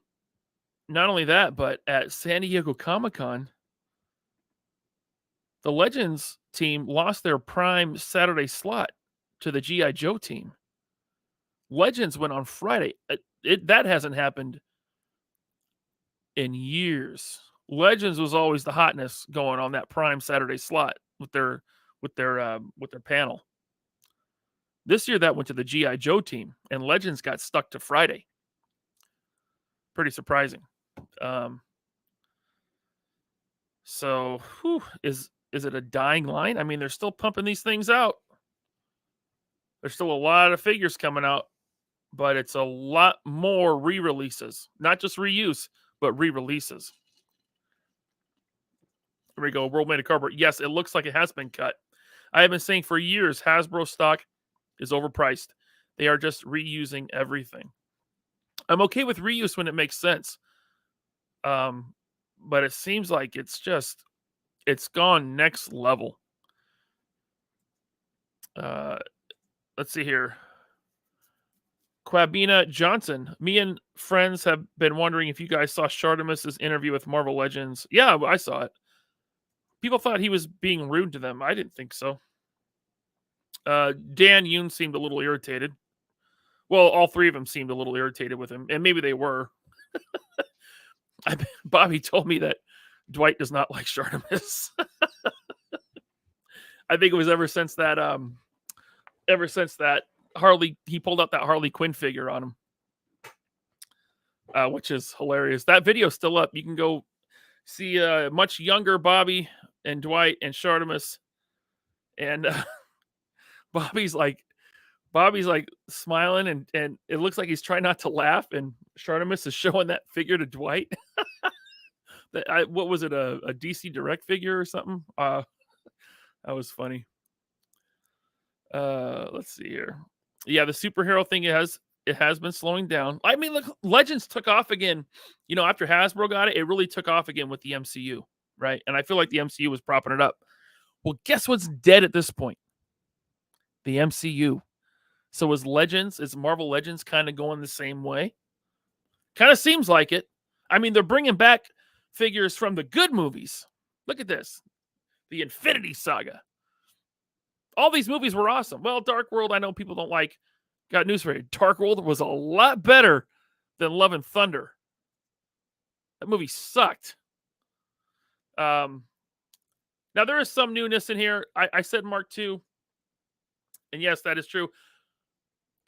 not only that, but at San Diego Comic-Con, the Legends team lost their prime Saturday slot to the G.I. Joe team. Legends went on Friday. That hasn't happened in years. Legends was always the hotness going on that prime Saturday slot with their panel. This year that went to the G.I. Joe team, and Legends got stuck to Friday. Pretty surprising. So, is it a dying line? I mean, they're still pumping these things out. There's still a lot of figures coming out, but it's a lot more re-releases, not just reuse, but re-releases. Here we go. World Made of Cardboard. Yes, it looks like it has been cut. I have been saying for years, Hasbro stock is overpriced. They are just reusing everything. I'm okay with reuse when it makes sense. But it seems like it's gone next level. Let's see here. Quabina Johnson. Me and friends have been wondering if you guys saw Shartimus's interview with Marvel Legends. Yeah, I saw it. People thought he was being rude to them. I didn't think so. Dan Yoon seemed a little irritated. Well, all three of them seemed a little irritated with him, and maybe they were. Bobby told me that Dwight does not like Shartimus. I think it was ever since that Harley, he pulled out that Harley Quinn figure on him, which is hilarious. That video's still up. You can go see a much younger Bobby and Dwight and Shartimus, and Bobby's like smiling, and it looks like he's trying not to laugh, and Shartimus is showing that figure to Dwight. What was it, a DC Direct figure or something? That was funny. Let's see here. Yeah, the superhero thing it has been slowing down. I mean, look, Legends took off again. After Hasbro got it, it really took off again with the MCU, right? And I feel like the MCU was propping it up. Well, guess what's dead at this point? The MCU. So is Marvel Legends kind of going the same way? Kind of seems like it. I mean, they're bringing back figures from the good movies. Look at this. The Infinity Saga. All these movies were awesome. Well, Dark World, I know people don't like. Got news for you. Dark World was a lot better than Love and Thunder. That movie sucked. Now, there is some newness in here. I said Mark II. And yes, that is true.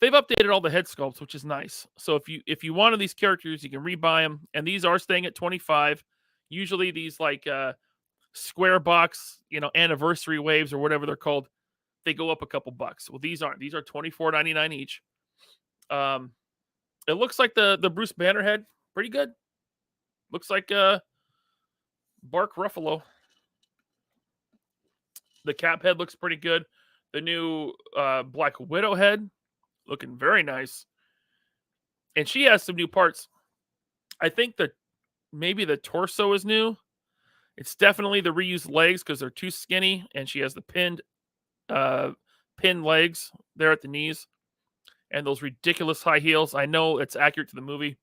They've updated all the head sculpts, which is nice. So if you wanted these characters, you can rebuy them. And these are staying at $25. Usually these like square box, anniversary waves or whatever they're called, they go up a couple bucks. Well, these aren't. These are $24.99 each. It looks like the Bruce Banner head, pretty good. Looks like Bark Ruffalo. The Cap head looks pretty good. The new Black Widow head, looking very nice. And she has some new parts. I think that maybe the torso is new. It's definitely the reused legs because they're too skinny, and she has the pinned legs there at the knees, and those ridiculous high heels. I know it's accurate to the movie.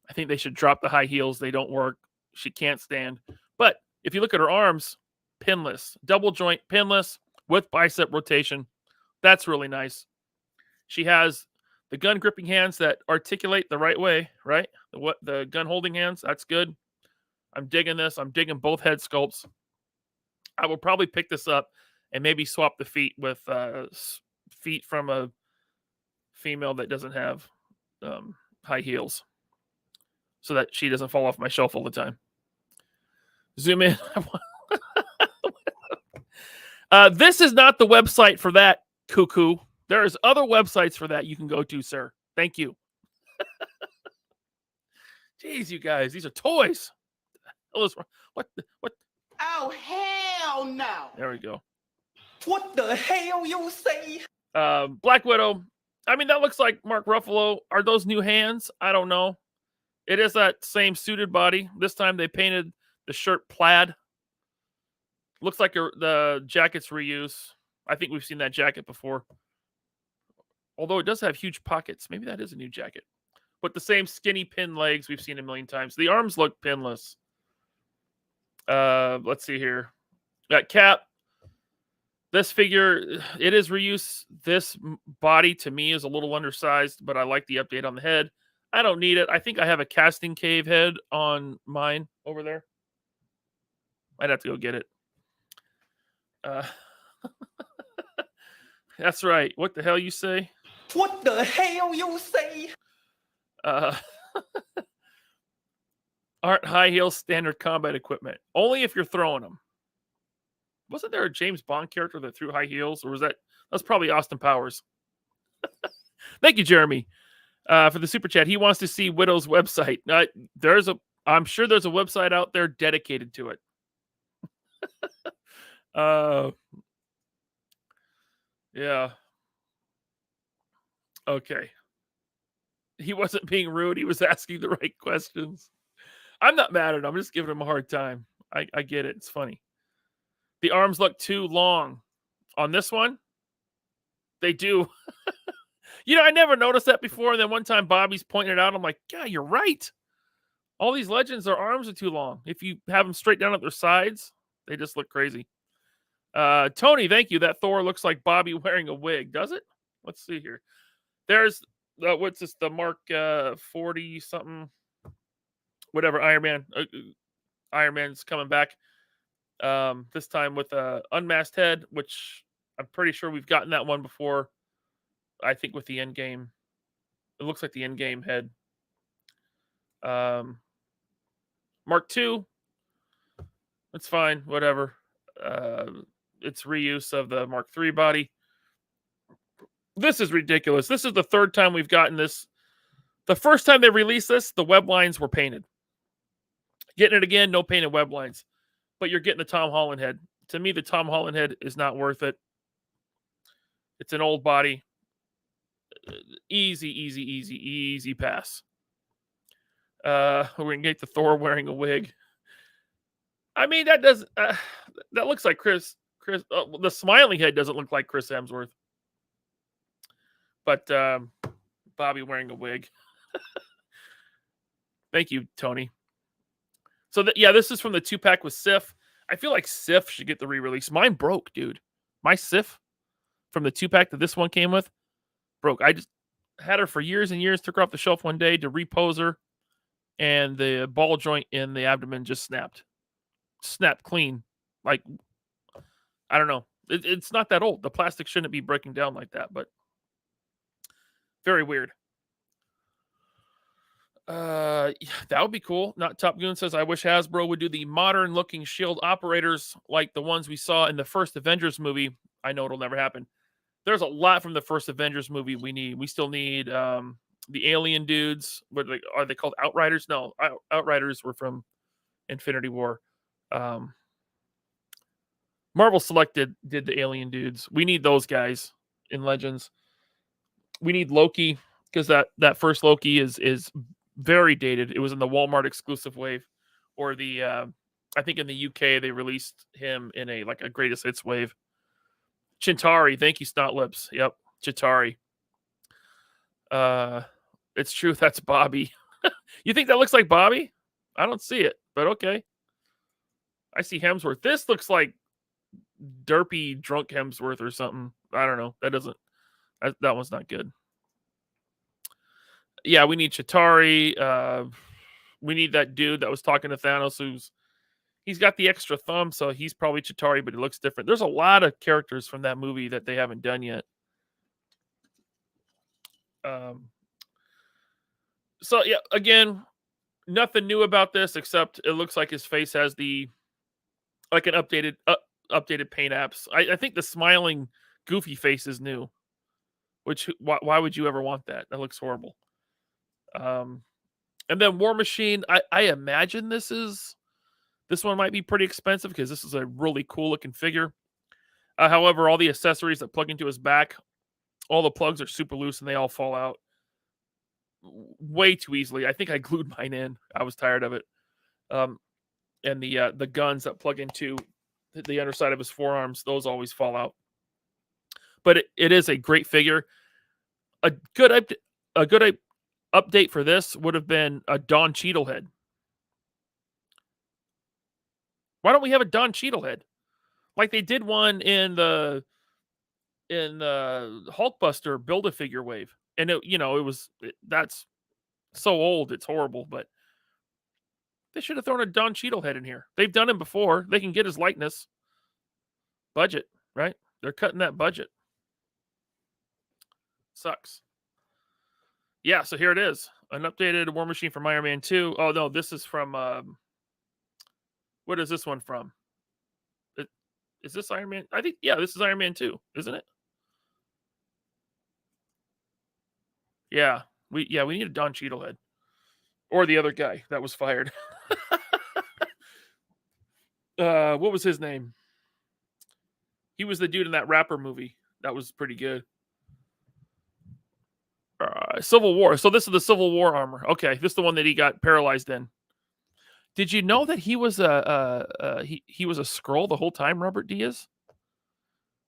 I think they should drop the high heels. They don't work. She can't stand. But if you look at her arms, pinless, double joint, pinless with bicep rotation. That's really nice. She has the gun gripping hands that articulate the right way, right? The gun holding hands. That's good. I'm digging this. I'm digging both head sculpts. I will probably pick this up and maybe swap the feet with feet from a female that doesn't have high heels, so that she doesn't fall off my shelf all the time. Zoom in. This is not the website for that, cuckoo. There's other websites for that you can go to, sir. Thank you. Jeez, you guys, these are toys. What? Oh, hell no. There we go. What the hell you say? Black Widow. I mean, that looks like Mark Ruffalo. Are those new hands? I don't know. It is that same suited body. This time they painted the shirt plaid. Looks like the jacket's reuse. I think we've seen that jacket before. Although it does have huge pockets. Maybe that is a new jacket. But the same skinny pin legs we've seen a million times. The arms look pinless. Let's see here. Got Cap. This figure, it is reuse. This body to me is a little undersized, but I like the update on the head. I don't need it. I think I have a casting cave head on mine over there. I'd have to go get it. That's right. What the hell you say? What the hell you say? Aren't high heels standard combat equipment? Only if you're throwing them. Wasn't there a James Bond character that threw high heels? Or was that's probably Austin Powers. Thank you, Jeremy, for the super chat. He wants to see Widow's website. I'm sure there's a website out there dedicated to it. Yeah. Okay. He wasn't being rude. He was asking the right questions. I'm not mad at him. I'm just giving him a hard time. I get it. It's funny. The arms look too long. On this one, they do. I never noticed that before. And then one time Bobby's pointing it out. I'm like, yeah, you're right. All these legends, their arms are too long. If you have them straight down at their sides, they just look crazy. Tony, thank you. That Thor looks like Bobby wearing a wig. Does it? Let's see here. There's what's this? The Mark 40 something, whatever. Iron Man. Iron Man's coming back. This time with a unmasked head, which I'm pretty sure we've gotten that one before. I think with the end game, it looks like the end game head. Mark II. It's fine. Whatever. It's reuse of the Mark III body. This is ridiculous. This is the third time we've gotten this. The first time they released this, the web lines were painted. Getting it again, no painted web lines. But you're getting the Tom Holland head. To me, the Tom Holland head is not worth it. It's an old body. Easy pass. We're going to get the Thor wearing a wig. I mean, that does. That looks like Chris. The smiling head doesn't look like Chris Hemsworth. But Bobby wearing a wig. Thank you, Tony. So, this is from the 2-pack with Sif. I feel like Sif should get the re-release. Mine broke, dude. My Sif from the 2-pack that this one came with broke. I just had her for years and years, took her off the shelf one day to repose her, and the ball joint in the abdomen just snapped. Snapped clean. Like, I don't know. It's not that old. The plastic shouldn't be breaking down like that, but very weird. That would be cool. Not Top Goon says, I wish Hasbro would do the modern looking shield operators like the ones we saw in the first Avengers movie. I know it'll never happen. There's a lot from the first Avengers movie we need. We still need the alien dudes. Are they called Outriders? No, Outriders were from Infinity War. Marvel Select did the alien dudes. We need those guys in Legends. We need Loki because that first Loki is very dated. It was in the Walmart exclusive wave, or the I think in the UK they released him in a greatest hits wave. Chintari, thank you, Snot Lips. Yep, Chintari. It's true. That's Bobby. You think that looks like Bobby? I don't see it, but okay. I see Hemsworth. This looks like derpy drunk Hemsworth or something. I don't know. That one's not good. Yeah, we need Chitauri. We need that dude that was talking to Thanos he's got the extra thumb, so he's probably Chitauri, but he looks different. There's a lot of characters from that movie that they haven't done yet. So yeah, again, nothing new about this except it looks like his face has an updated paint apps. I think the smiling goofy face is new. Which why would you ever want that? That looks horrible. And then War Machine, I imagine this one might be pretty expensive because this is a really cool looking figure. However, all the accessories that plug into his back, all the plugs are super loose and they all fall out way too easily. I think I glued mine in. I was tired of it. And the guns that plug into the underside of his forearms, those always fall out. But it is a great figure. A good update for this would have been a Don Cheadle head. Why don't we have a Don Cheadle head? Like they did one in the Hulkbuster Build-A-Figure wave. And that's so old, it's horrible, but they should have thrown a Don Cheadle head in here. They've done him before. They can get his likeness. Budget, right? They're cutting that budget. Sucks. Yeah, so here it is. An updated War Machine from Iron Man 2. Oh, no, this is from... what is this one from? Is this Iron Man? I think, yeah, this is Iron Man 2, isn't it? Yeah, we need a Don Cheadle head. Or the other guy that was fired. What was his name? He was the dude in that rapper movie. That was pretty good. Civil War. So this is the Civil War armor. Okay, this is the one that he got paralyzed in. Did you know that he was he was a Skrull the whole time, Robert Diaz?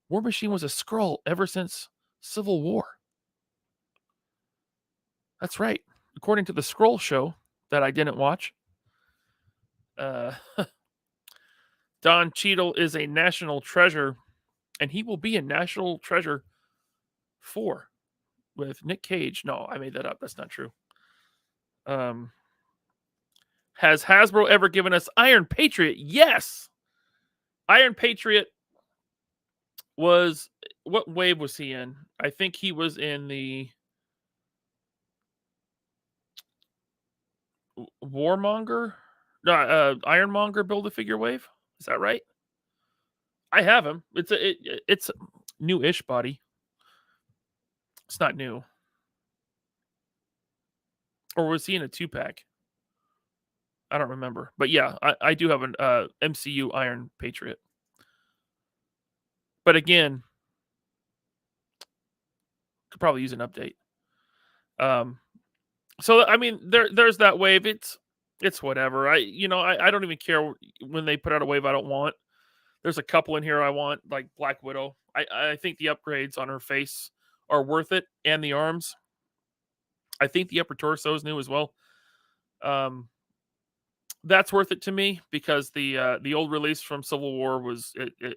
War Machine was a Skrull ever since Civil War. That's right. According to the Skrull show that I didn't watch, Don Cheadle is a national treasure, and he will be a national treasure 4 with Nick Cage. No, I made that up. That's not true. Has Hasbro ever given us Iron Patriot? Yes. Iron Patriot was... What wave was he in? I think he was in the Warmonger? No, Ironmonger Build-A-Figure wave? Is that right? I have him. It's new-ish body. It's not new. Or was he in a 2-pack? I don't remember. But yeah, I do have an MCU Iron Patriot. But again, could probably use an update. So I mean, there's that wave. It's whatever. I don't even care when they put out a wave I don't want. There's a couple in here I want, like Black Widow. I think the upgrades on her face are worth it, and the arms. I think the upper torso is new as well. That's worth it to me because the old release from Civil War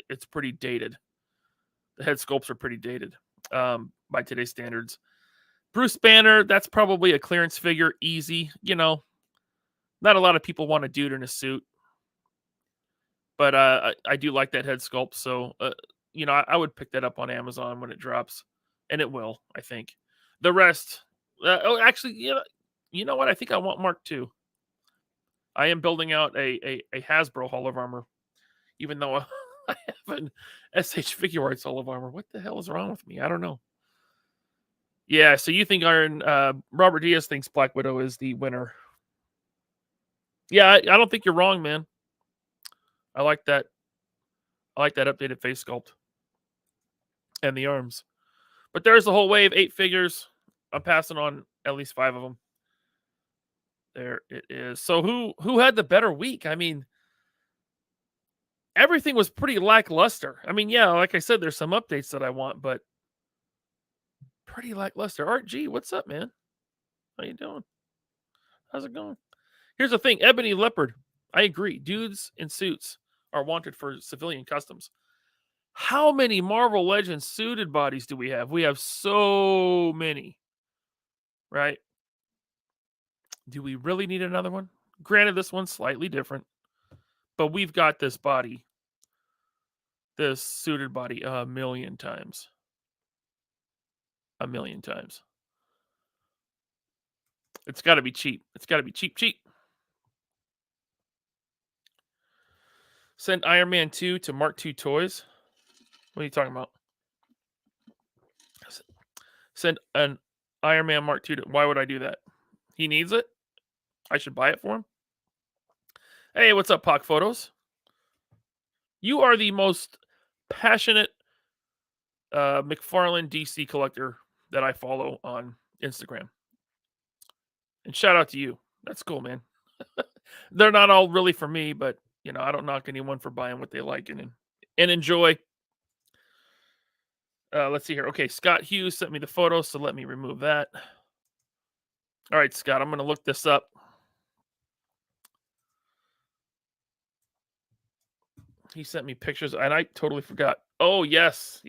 it's pretty dated. The head sculpts are pretty dated by today's standards. Bruce Banner, that's probably a clearance figure, easy. Not a lot of people want a dude in a suit, but I do like that head sculpt. So I would pick that up on Amazon when it drops, and it will. I think the rest. Actually, you know what? I think I want Mark II. I am building out a Hasbro Hall of Armor, even though I have an SH Figure Arts Hall of Armor. What the hell is wrong with me? I don't know. Yeah, so you think Robert Diaz thinks Black Widow is the winner. Yeah, I don't think you're wrong, man. I like that I like that updated face sculpt and the arms. But there's the whole wave, 8 figures. I'm passing on at least 5 of them. There it is. So who had the better week? I mean, everything was pretty lackluster. I mean, yeah, like I said, there's some updates that I want, but pretty lackluster. Art G, what's up, man? How you doing? How's it going? Here's the thing, Ebony Leopard. I agree. Dudes in suits are wanted for civilian customs. How many Marvel Legends suited bodies do we have? We have so many, right? Do we really need another one? Granted, this one's slightly different, but we've got this body, this suited body, a million times. A million times. It's got to be cheap. It's got to be cheap. Send Iron Man 2 to Mark II Toys. What are you talking about? Send an Iron Man Mark II to... Why would I do that? He needs it? I should buy it for him? Hey, what's up, Pock Photos? You are the most passionate McFarlane DC collector that I follow on Instagram. And shout out to you. That's cool, man. They're not all really for me, but you know, I don't knock anyone for buying what they like and enjoy. Let's see here. Okay, Scott Hughes sent me the photo, so let me remove that. All right, Scott, I'm going to look this up. He sent me pictures, and I totally forgot. Oh, yes.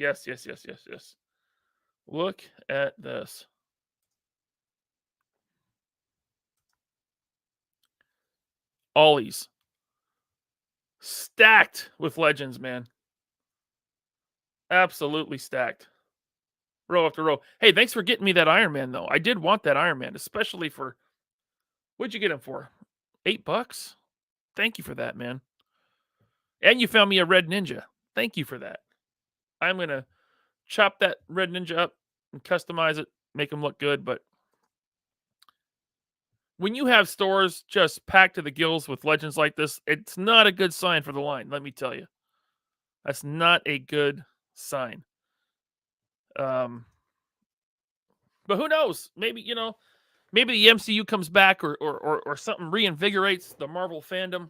Look at this. Ollies. Stacked with legends, man. Absolutely stacked. Row after row. Hey, thanks for getting me that Iron Man, though. I did want that Iron Man, especially for... What'd you get him for? $8? Thank you for that, man. And you found me a Red Ninja. Thank you for that. I'm going to chop that Red Ninja up and customize it, make him look good. But when you have stores just packed to the gills with legends like this, it's not a good sign for the line, let me tell you. That's not a good sign. But who knows? Maybe, you know, maybe the MCU comes back or something reinvigorates the Marvel fandom.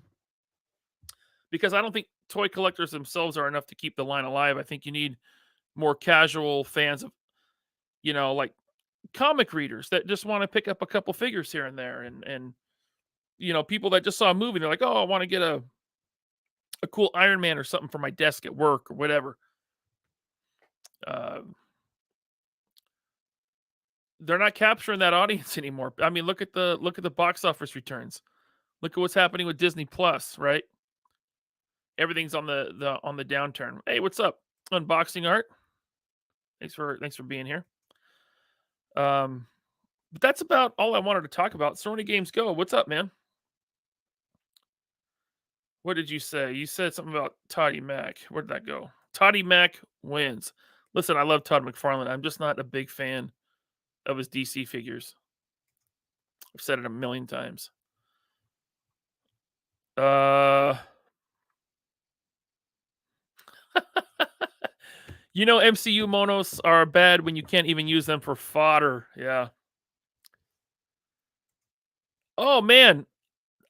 Because I don't think toy collectors themselves are enough to keep the line alive. I think you need more casual fans of, you know, like comic readers that just want to pick up a couple figures here and there. And you know, people that just saw a movie, they're like, oh, I want to get a cool Iron Man or something for my desk at work or whatever. They're not capturing that audience anymore. I mean, look at the box office returns. Look at what's happening with Disney Plus, right? Everything's on the downturn. Hey, what's up? Unboxing Art. Thanks for being here. But that's about all I wanted to talk about. So many games go. What's up, man? What did you say? You said something about Toddy Mac. Where did that go? Toddy Mac wins. Listen, I love Todd McFarlane. I'm just not a big fan of his DC figures. I've said it a million times. You know, MCU monos are bad when you can't even use them for fodder. Yeah. Oh man,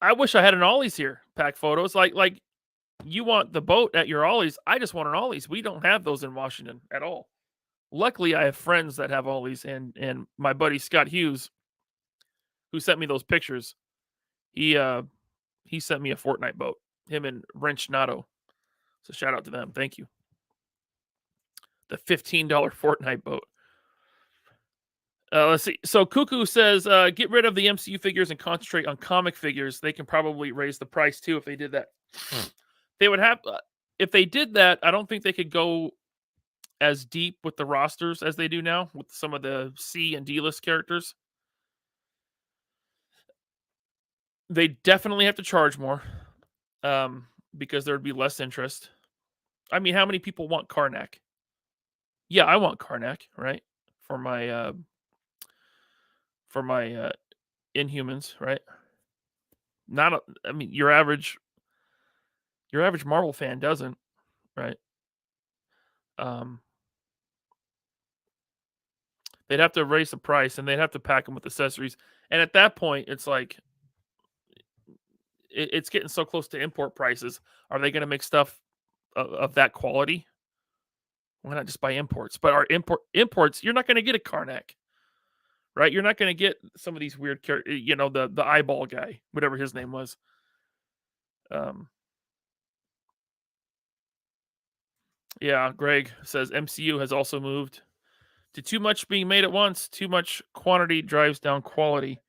I wish I had an Ollie's here. Pack Photos. Like you want the boat at your Ollie's. I just want an Ollie's. We don't have those in Washington at all. Luckily, I have friends that have Ollie's, and my buddy Scott Hughes, who sent me those pictures, he sent me a Fortnite boat. Him and Wrench Nato. So shout out to them. Thank you. The $15 Fortnite boat. Let's see. So Cuckoo says, get rid of the MCU figures and concentrate on comic figures. They can probably raise the price too if they did that. They would have, if they did that, I don't think they could go as deep with the rosters as they do now with some of the C and D list characters. They definitely have to charge more because there would be less interest. I mean, how many people want Karnak? Yeah, I want Karnak, right? For my Inhumans, right? I mean, your average Marvel fan doesn't. right? They'd have to raise the price, and they'd have to pack them with accessories. And at that point, it's like it's getting so close to import prices. Are they going to make stuff of that quality? Why not just buy imports? But our imports, you're not going to get a Karnak, right? You're not going to get some of these weird, the eyeball guy, whatever his name was. Yeah, Greg says MCU has also moved to too much being made at once. Too much quantity drives down quality.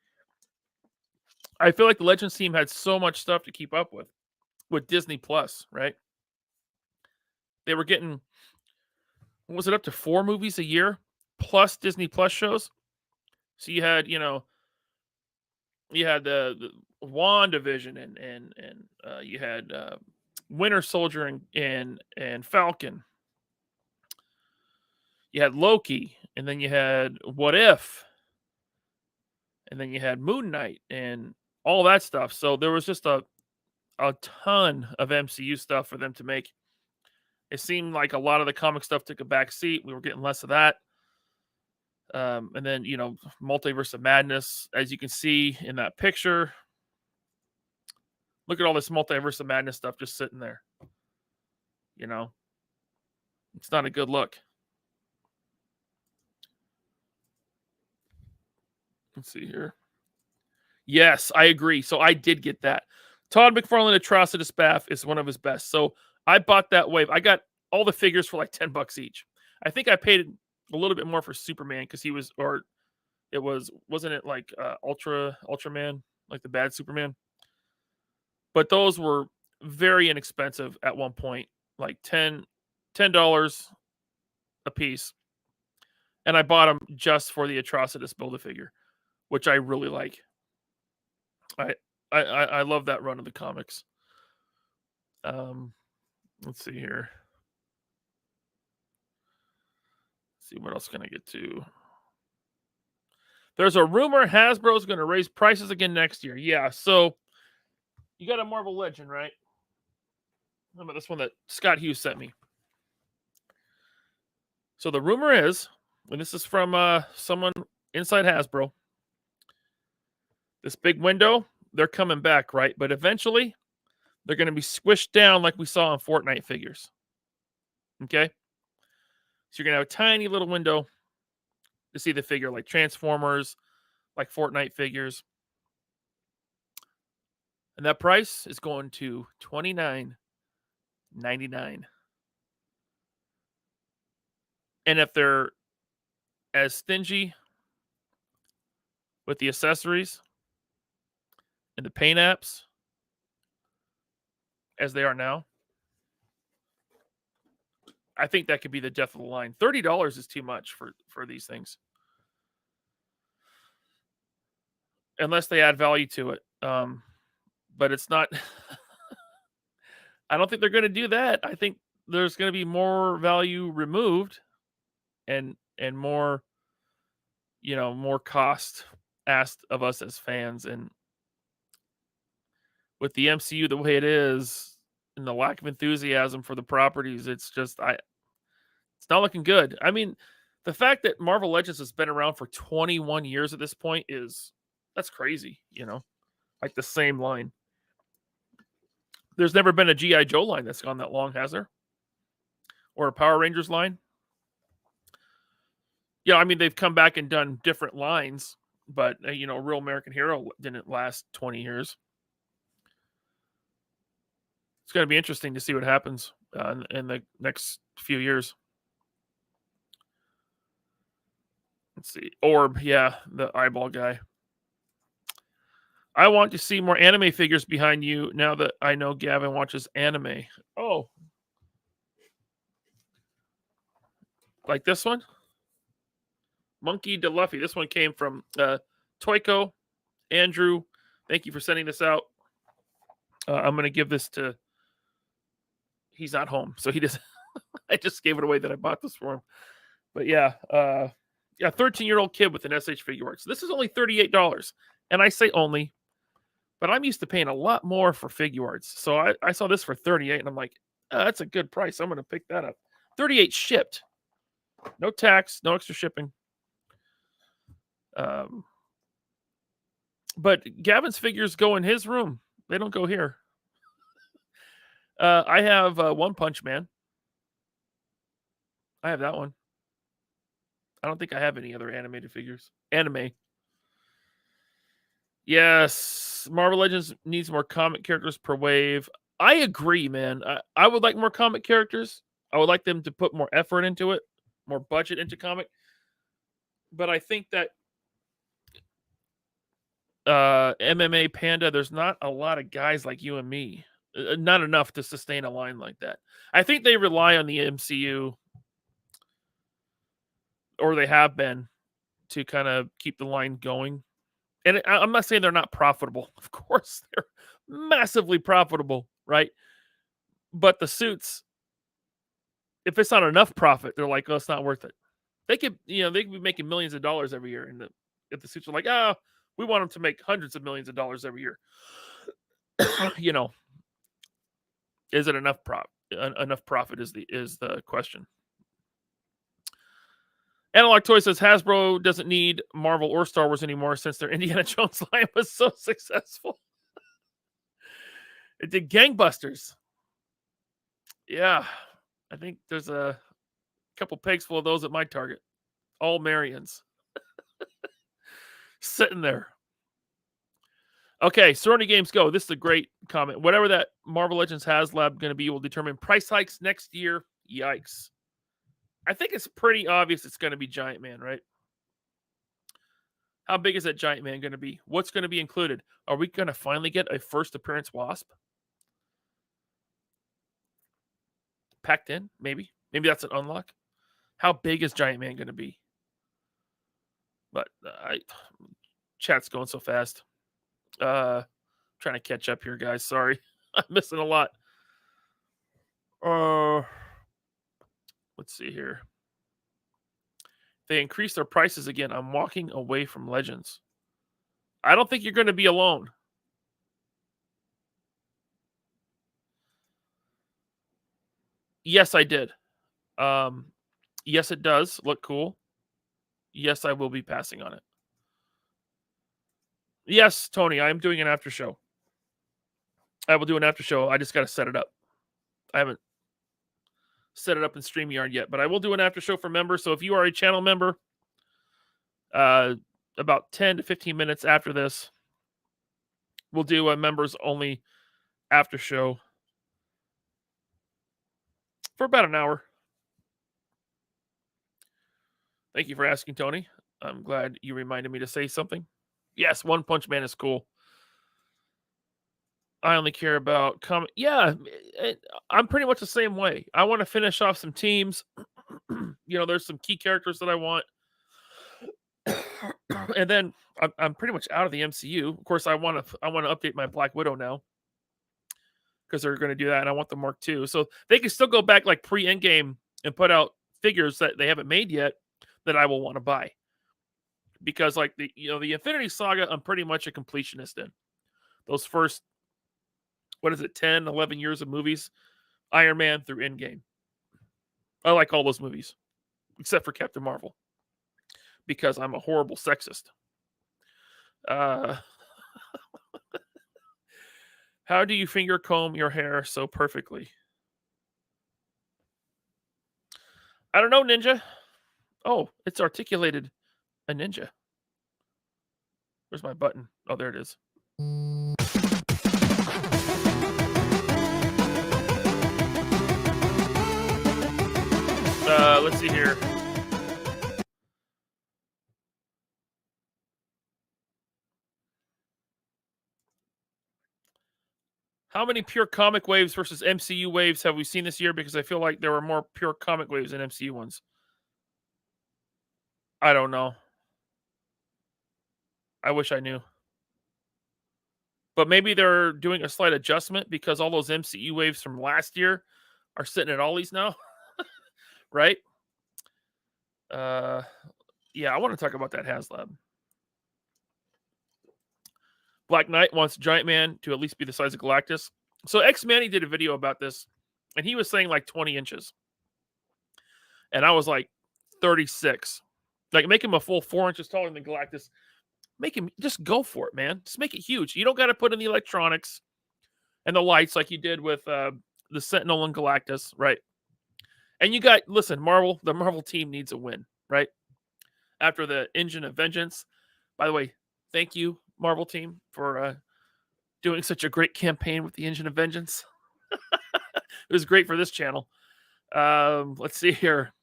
I feel like the Legends team had so much stuff to keep up with Disney Plus, right? They were getting, what was it, up to 4 movies a year plus Disney Plus shows? So you had, the WandaVision and you had Winter Soldier and Falcon. You had Loki, and then you had What If, and then you had Moon Knight and all that stuff. So there was just a ton of MCU stuff for them to make. It seemed like a lot of the comic stuff took a back seat. We were getting less of that. And then, Multiverse of Madness, as you can see in that picture. Look at all this Multiverse of Madness stuff just sitting there. It's not a good look. Let's see here. Yes, I agree. So I did get that. Todd McFarlane Atrocitus Bath is one of his best. So I bought that wave. I got all the figures for like $10 each. I think I paid a little bit more for Superman because wasn't it like Ultraman, like the bad Superman? But those were very inexpensive at one point, like $10 a piece. And I bought them just for the Atrocitus Build-A-Figure, which I really like. I love that run of the comics. Let's see here. Let's see what else can I get to. There's a rumor Hasbro's going to raise prices again next year. Yeah, so you got a Marvel Legend, right? How about this one that Scott Hughes sent me? So the rumor is, and this is from someone inside Hasbro, this big window, they're coming back, right? But eventually, they're going to be squished down like we saw in Fortnite figures. Okay? So you're going to have a tiny little window to see the figure, like Transformers, like Fortnite figures. And that price is going to $29.99. And if they're as stingy with the accessories and the paint apps as they are now, I think that could be the death of the line. $30 is too much for these things. Unless they add value to it. But it's not... I don't think they're going to do that. I think there's going to be more value removed and more, more cost asked of us as fans. And with the MCU the way it is and the lack of enthusiasm for the properties, it's not looking good. I mean, the fact that Marvel Legends has been around for 21 years at this point that's crazy, like the same line. There's never been a G.I. Joe line that's gone that long, has there? Or a Power Rangers line? Yeah, I mean, they've come back and done different lines, but, Real American Hero didn't last 20 years. It's going to be interesting to see what happens in the next few years. Let's see. Orb, yeah, the eyeball guy. I want to see more anime figures behind you now that I know Gavin watches anime. Oh. Like this one? Monkey DeLuffy. This one came from Toyco. Andrew, thank you for sending this out. I'm going to give this to... He's not home, so he doesn't... I just gave it away that I bought this for him. But yeah, 13-year-old kid with an SH figure art. So this is only $38. And I say only, but I'm used to paying a lot more for figure arts. So I saw this for $38, and I'm like, That's a good price. I'm going to pick that up. 38 shipped. No tax, no extra shipping. But Gavin's figures go in his room. They don't go here. I have One Punch Man. I have that one. I don't think I have any other animated figures. Anime. Yes. Marvel Legends needs more comic characters per wave. I agree, man. I would like more comic characters. I would like them to put more effort into it, more budget into comic. But I think that MMA Panda, there's not a lot of guys like you and me. Not enough to sustain a line like that. I think they rely on the MCU, or they have been, to kind of keep the line going. And I'm not saying they're not profitable. Of course, they're massively profitable, right? But the suits, if it's not enough profit, they're like, oh, it's not worth it. They could be making millions of dollars every year. And if the suits are like, oh, we want them to make hundreds of millions of dollars every year, is it enough enough profit is the question. Analog Toy says Hasbro doesn't need Marvel or Star Wars anymore since their Indiana Jones line was so successful. It did gangbusters. Yeah, I think there's a couple pegs full of those at my Target. All Marions. Sitting there. Okay, Serenity Games Go. This is a great comment. Whatever that Marvel Legends HasLab going to be will determine price hikes next year. Yikes. I think it's pretty obvious it's going to be Giant Man, right? How big is that Giant Man going to be? What's going to be included? Are we going to finally get a first appearance Wasp? Packed in? Maybe. Maybe that's an unlock. How big is Giant Man going to be? But chat's going so fast. Trying to catch up here, guys. Sorry. I'm missing a lot. Let's see here. They increase their prices again. I'm walking away from Legends. I don't think you're going to be alone. Yes, I did. Yes, it does look cool. Yes, I will be passing on it. Yes, Tony, I am doing an after show. I will do an after show. I just got to set it up. I haven't set it up in StreamYard yet, but I will do an after show for members. So if you are a channel member, about 10 to 15 minutes after this, we'll do a members only after show for about an hour. Thank you for asking, Tony. I'm glad you reminded me to say something. Yes, One Punch Man is cool. I only care about comic. Yeah, I'm pretty much the same way. I want to finish off some teams. There's some key characters that I want. And then I'm pretty much out of the MCU. Of course, I want to update my Black Widow now, because they're going to do that, and I want the Mark II. So they can still go back like pre-Endgame and put out figures that they haven't made yet that I will want to buy. Because like the Infinity Saga, I'm pretty much a completionist in. Those first, 10, 11 years of movies, Iron Man through Endgame. I like all those movies, except for Captain Marvel, because I'm a horrible sexist. How do you finger comb your hair so perfectly? I don't know, Ninja. Oh, it's articulated a ninja. Where's my button? Oh, there it is. Let's see here. How many pure comic waves versus MCU waves have we seen this year? Because I feel like there were more pure comic waves than MCU ones. I don't know. I wish I knew. But maybe they're doing a slight adjustment because all those MCU waves from last year are sitting at Ollie's now. Right? Yeah, I want to talk about that HasLab. Black Knight wants Giant Man to at least be the size of Galactus. So X-Manny did a video about this And he was saying like 20 inches. And I was like 36. Like, make him a full 4 inches taller than Galactus. Make him, just go for it, man. Just make it huge. You don't got to put in the electronics and the lights like you did with the Sentinel and Galactus, right? And you got, listen, the Marvel team needs a win, right? After the Engine of Vengeance. By the way, thank you, Marvel team, for doing such a great campaign with the Engine of Vengeance. It was great for this channel. Let's see here.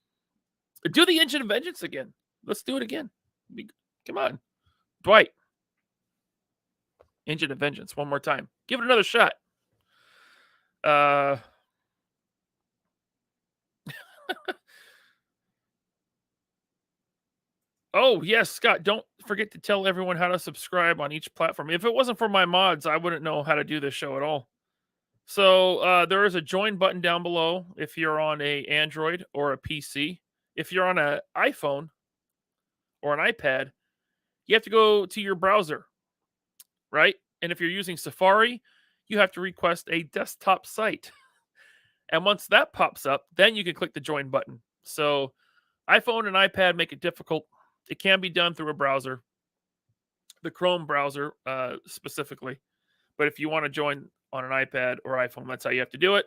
Do the Engine of Vengeance again. Let's do it again. Come on. Dwight. Engine of Vengeance one more time. Give it another shot. Oh, yes, Scott, don't forget to tell everyone how to subscribe on each platform. If it wasn't for my mods, I wouldn't know how to do this show at all. So there is a join button down below if you're on a Android or a PC. If you're on an iPhone or an iPad, you have to go to your browser, right? And if you're using Safari, you have to request a desktop site. And once that pops up, then you can click the join button. So iPhone and iPad make it difficult. It can be done through a browser, the Chrome browser specifically. But if you want to join on an iPad or iPhone, that's how you have to do it.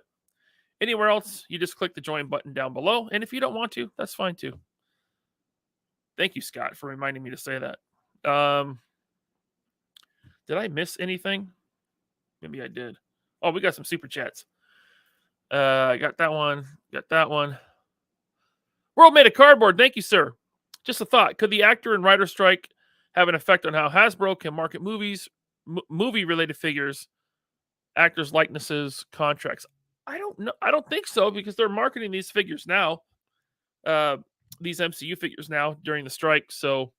Anywhere else, you just click the join button down below. And if you don't want to, that's fine too. Thank you, Scott, for reminding me to say that. Did I miss anything? Maybe I did. Oh, we got some super chats. I got that one. Got that one. World made of cardboard. Thank you, sir. Just a thought. Could the actor and writer strike have an effect on how Hasbro can market movie-related figures, actors' likenesses, contracts? I don't know. I don't think so because they're marketing these figures now, these MCU figures now during the strike. So,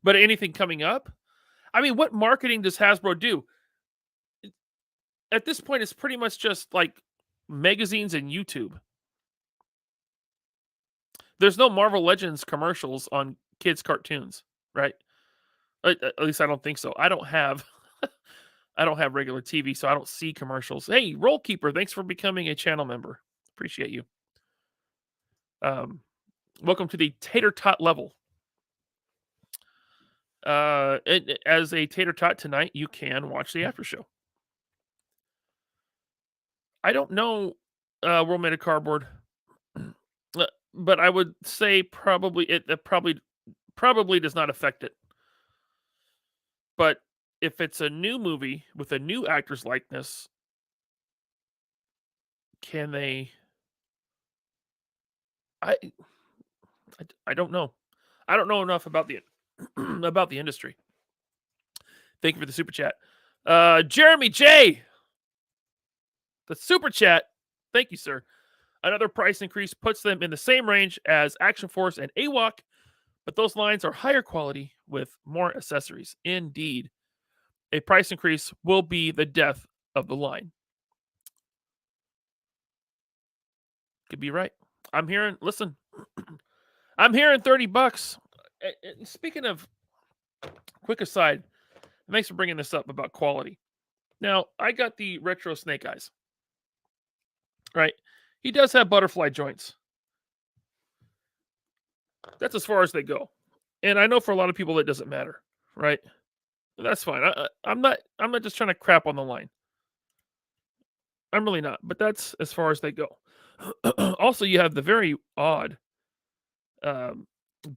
but anything coming up? I mean, what marketing does Hasbro do? At this point, it's pretty much just like magazines and YouTube. There's no Marvel Legends commercials on kids' cartoons, right? At least I don't think so. I don't have regular TV, so I don't see commercials. Hey, Roll Keeper, thanks for becoming a channel member. Appreciate you. Welcome to the Tater Tot level. As a Tater Tot tonight, you can watch the after show. I don't know World Made of Cardboard, but I would say probably it probably does not affect it. But if it's a new movie with a new actor's likeness, can they? I don't know. I don't know enough about the about the industry. Thank you for the super chat, Jeremy J. The super chat. Thank you, sir. Another price increase puts them in the same range as Action Force and AWOC, but those lines are higher quality with more accessories. Indeed, a price increase will be the death of the line. Could be right. I'm hearing, listen, I'm hearing $30. Speaking of, quick aside, thanks for bringing this up about quality. Now, I got the retro Snake Eyes, right? He does have butterfly joints. That's as far as they go. And I know for a lot of people it doesn't matter, right? That's fine. I'm not just trying to crap on the line. I'm really not, but that's as far as they go. Also, you have the very odd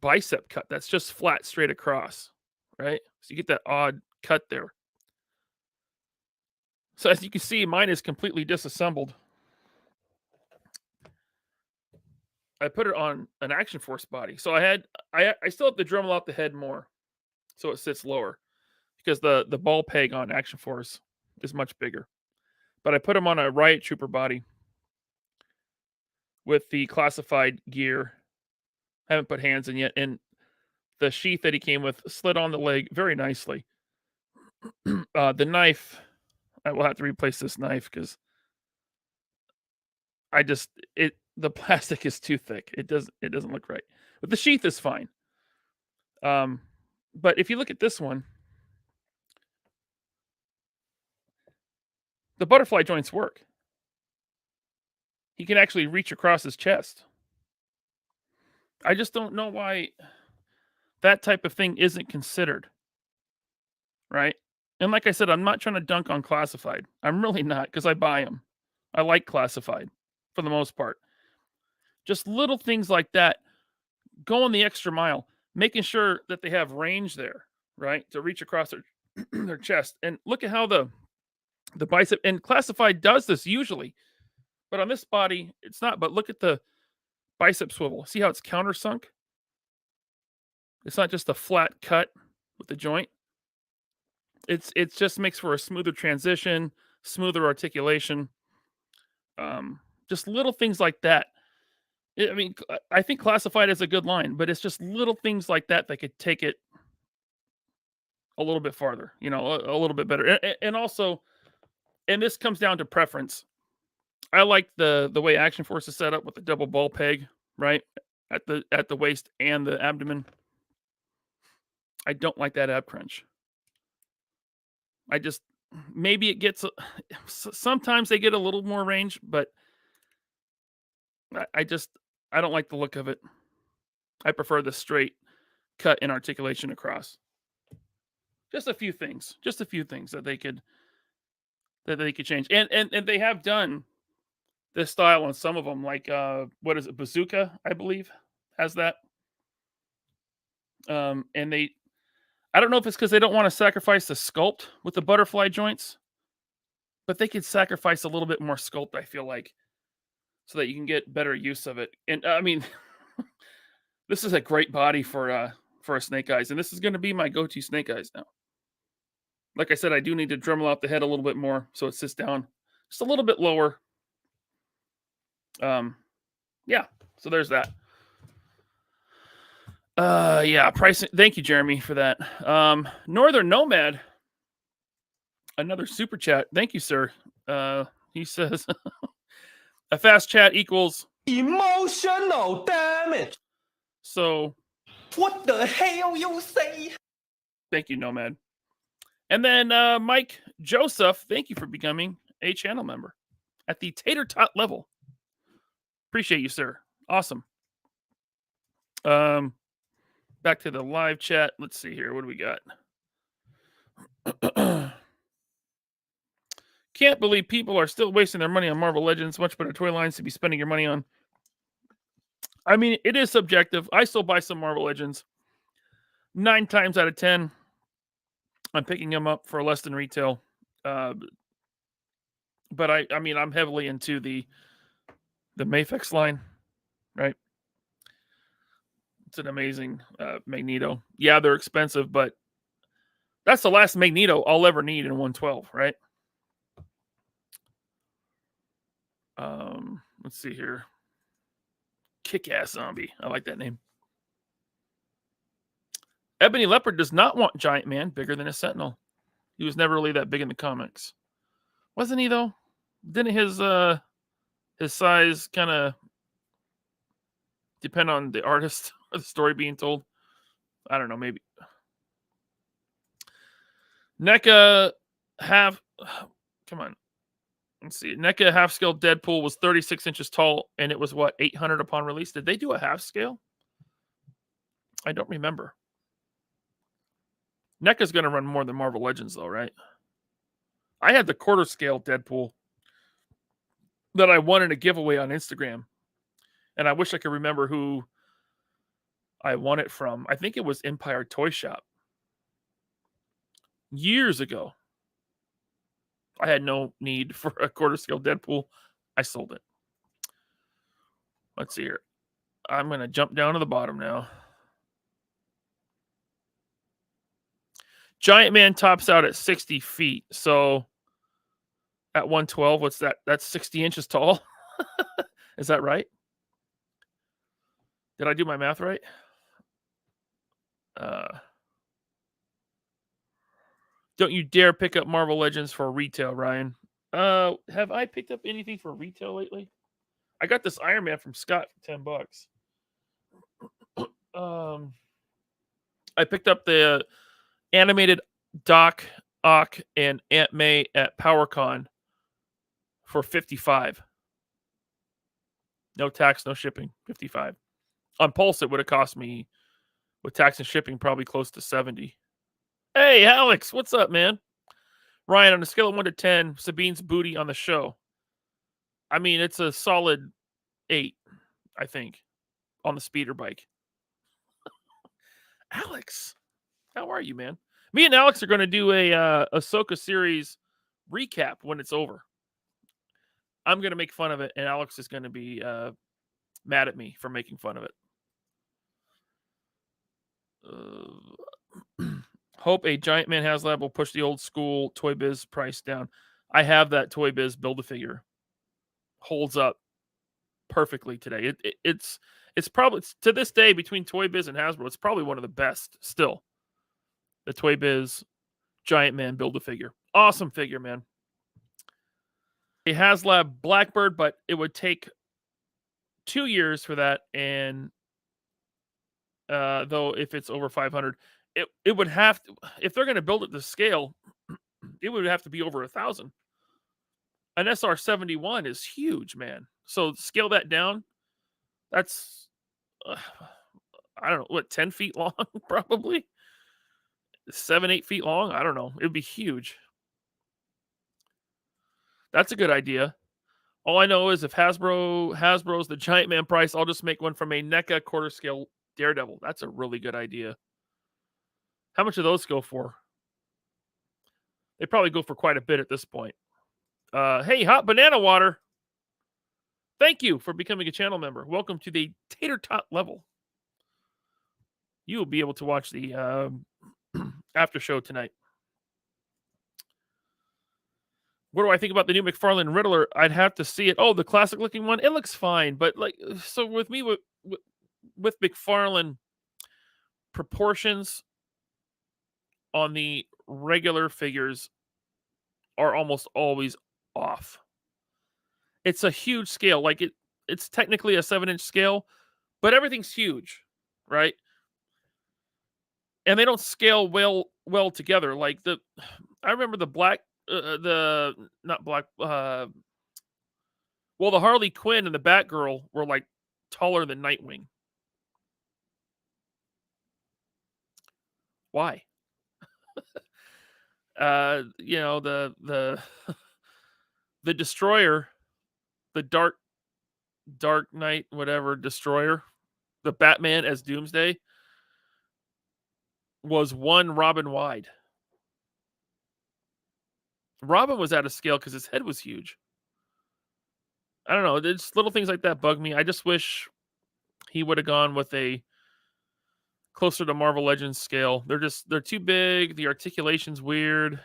bicep cut that's just flat straight across, right? So you get that odd cut there. So as you can see, mine is completely disassembled. I put it on an Action Force body. So I still have to Dremel out the head more so it sits lower because the ball peg on Action Force is much bigger. But I put him on a Riot Trooper body with the classified gear. Haven't put hands in yet. And the sheath that he came with slid on the leg very nicely. The knife, I will have to replace this knife because the plastic is too thick. It doesn't look right. But the sheath is fine. But if you look at this one, the butterfly joints work. he can actually reach across his chest. I just don't know why that type of thing isn't considered, right? And like I said, I'm not trying to dunk on classified. I'm really not, because I buy them. I like classified for the most part. Just little things like that, going the extra mile, making sure that they have range there, right, to reach across their their chest. And look at how the bicep and classified does this usually, but on this body it's not. But look at the bicep swivel. See how it's countersunk? It's not just a flat cut with the joint. It just makes for a smoother transition, smoother articulation. Just little things like that. I mean, I think classified is a good line, but it's just little things like that that could take it a little bit farther, you know, a little bit better. And also, and this comes down to preference. I like the way Action Force is set up with the double ball peg, right, at the waist and the abdomen. I don't like that ab crunch. I just maybe it gets sometimes they get a little more range, but I just I don't like the look of it. I prefer the straight cut and articulation across. Just a few things. Just a few things that they could change. And they have done this style on some of them, like what is it, Bazooka, I believe, has that. And they I don't know if it's because they don't want to sacrifice the sculpt with the butterfly joints, but they could sacrifice a little bit more sculpt, I feel like, so that you can get better use of it. And I mean, this is a great body for a snake eyes, and this is going to be my go-to snake eyes now. Like I said, I do need to Dremel out the head a little bit more so it sits down just a little bit lower. Yeah, so there's that. Yeah, pricing. Thank you, Jeremy, for that. Northern Nomad, another super chat. Thank you, sir. He says a fast chat equals Emotional damage. so. What the hell you say? Thank you, Nomad. And then Mike Joseph, thank you for becoming a channel member at the tater tot level. Appreciate you, sir. Awesome. Back to the live chat. Let's see here. What do we got? Can't believe people are still wasting their money on Marvel Legends. Much better toy lines to be spending your money on. I mean, it is subjective. I still buy some Marvel Legends. 9 times out of 10, I'm picking them up for less than retail. But I mean, I'm heavily into the Mafex line, right? It's an amazing Magneto. Yeah, they're expensive, but that's the last Magneto I'll ever need in 112, right? Let's see here. Kick-ass zombie. I like that name. Ebony Leopard does not want Giant Man bigger than a Sentinel. He was never really that big in the comics. Wasn't he, though? Didn't his size kind of depend on the artist or the story being told? I don't know, maybe. NECA half... Come on. Let's see. NECA half-scale Deadpool was 36 inches tall, and it was, what, 800 upon release? Did they do a half-scale? I don't remember. NECA's going to run more than Marvel Legends, though, right? I had the quarter-scale Deadpool that I won in a giveaway on Instagram, and I wish I could remember who I won it from. I think it was Empire Toy Shop. Years ago. I had no need for a quarter-scale Deadpool. I sold it. Let's see here. I'm going to jump down to the bottom now. Giant Man tops out at 60 feet. So at 112, what's that? That's 60 inches tall. Is that right? Did I do my math right? Don't you dare pick up Marvel Legends for retail, Ryan. Have I picked up anything for retail lately? I got this Iron Man from Scott for $10. I picked up the animated Doc Ock and Aunt May at PowerCon for $55. No tax, no shipping, 55. On Pulse, it would have cost me, with tax and shipping, probably close to 70. Hey, Alex, what's up, man? Ryan, on a scale of 1 to 10, Sabine's booty on the show. I mean, it's a solid 8, I think, on the speeder bike. Alex, how are you, man? Me and Alex are going to do a Ahsoka series recap when it's over. I'm going to make fun of it, and Alex is going to be mad at me for making fun of it. Hope a Giant Man HasLab will push the old school Toy Biz price down. I have that Toy Biz Build-A-Figure. Holds up perfectly today. It's probably, to this day, between Toy Biz and Hasbro, it's probably one of the best still. The Toy Biz Giant Man Build-A-Figure. Awesome figure, man. A HasLab Blackbird, but it would take 2 years for that, and though if it's over 500, it would have to, if they're going to build it to scale, it would have to be over 1,000. An SR-71 is huge, man. So scale that down. That's I don't know, what, 10 feet long, probably 7-8 feet long. I don't know. It'd be huge. That's a good idea. All I know is if Hasbro's the Giant Man price, I'll just make one from a NECA quarter scale Daredevil. That's a really good idea. How much do those go for? They probably go for quite a bit at this point. Hey, Hot Banana Water. Thank you for becoming a channel member. Welcome to the Tater Tot level. You will be able to watch the after show tonight. What do I think about the new McFarlane Riddler? I'd have to see it. Oh, the classic looking one. It looks fine, but like, so with me with McFarlane, proportions on the regular figures are almost always off. It's a huge scale. Like it's technically a 7-inch scale, but everything's huge, right? And they don't scale well together. Like I remember the black, the Harley Quinn and the Batgirl were like taller than Nightwing. Why? The the Destroyer, the Dark Knight, whatever Destroyer, the Batman as Doomsday was one Robin wide. Robin was out of scale because his head was huge. I don't know. It's little things like that bug me. I just wish he would have gone with a closer to Marvel Legends scale. They're too big. The articulation's weird.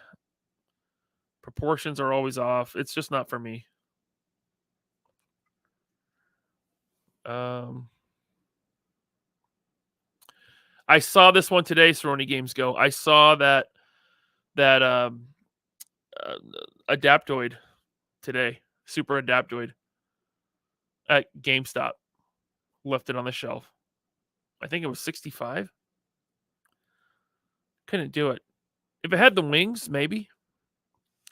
Proportions are always off. It's just not for me. I saw this one today, Cerrone Games Go. I saw that Adaptoid today. Super Adaptoid at GameStop. Left it on the shelf. I think it was 65. Couldn't do it. If it had the wings, maybe.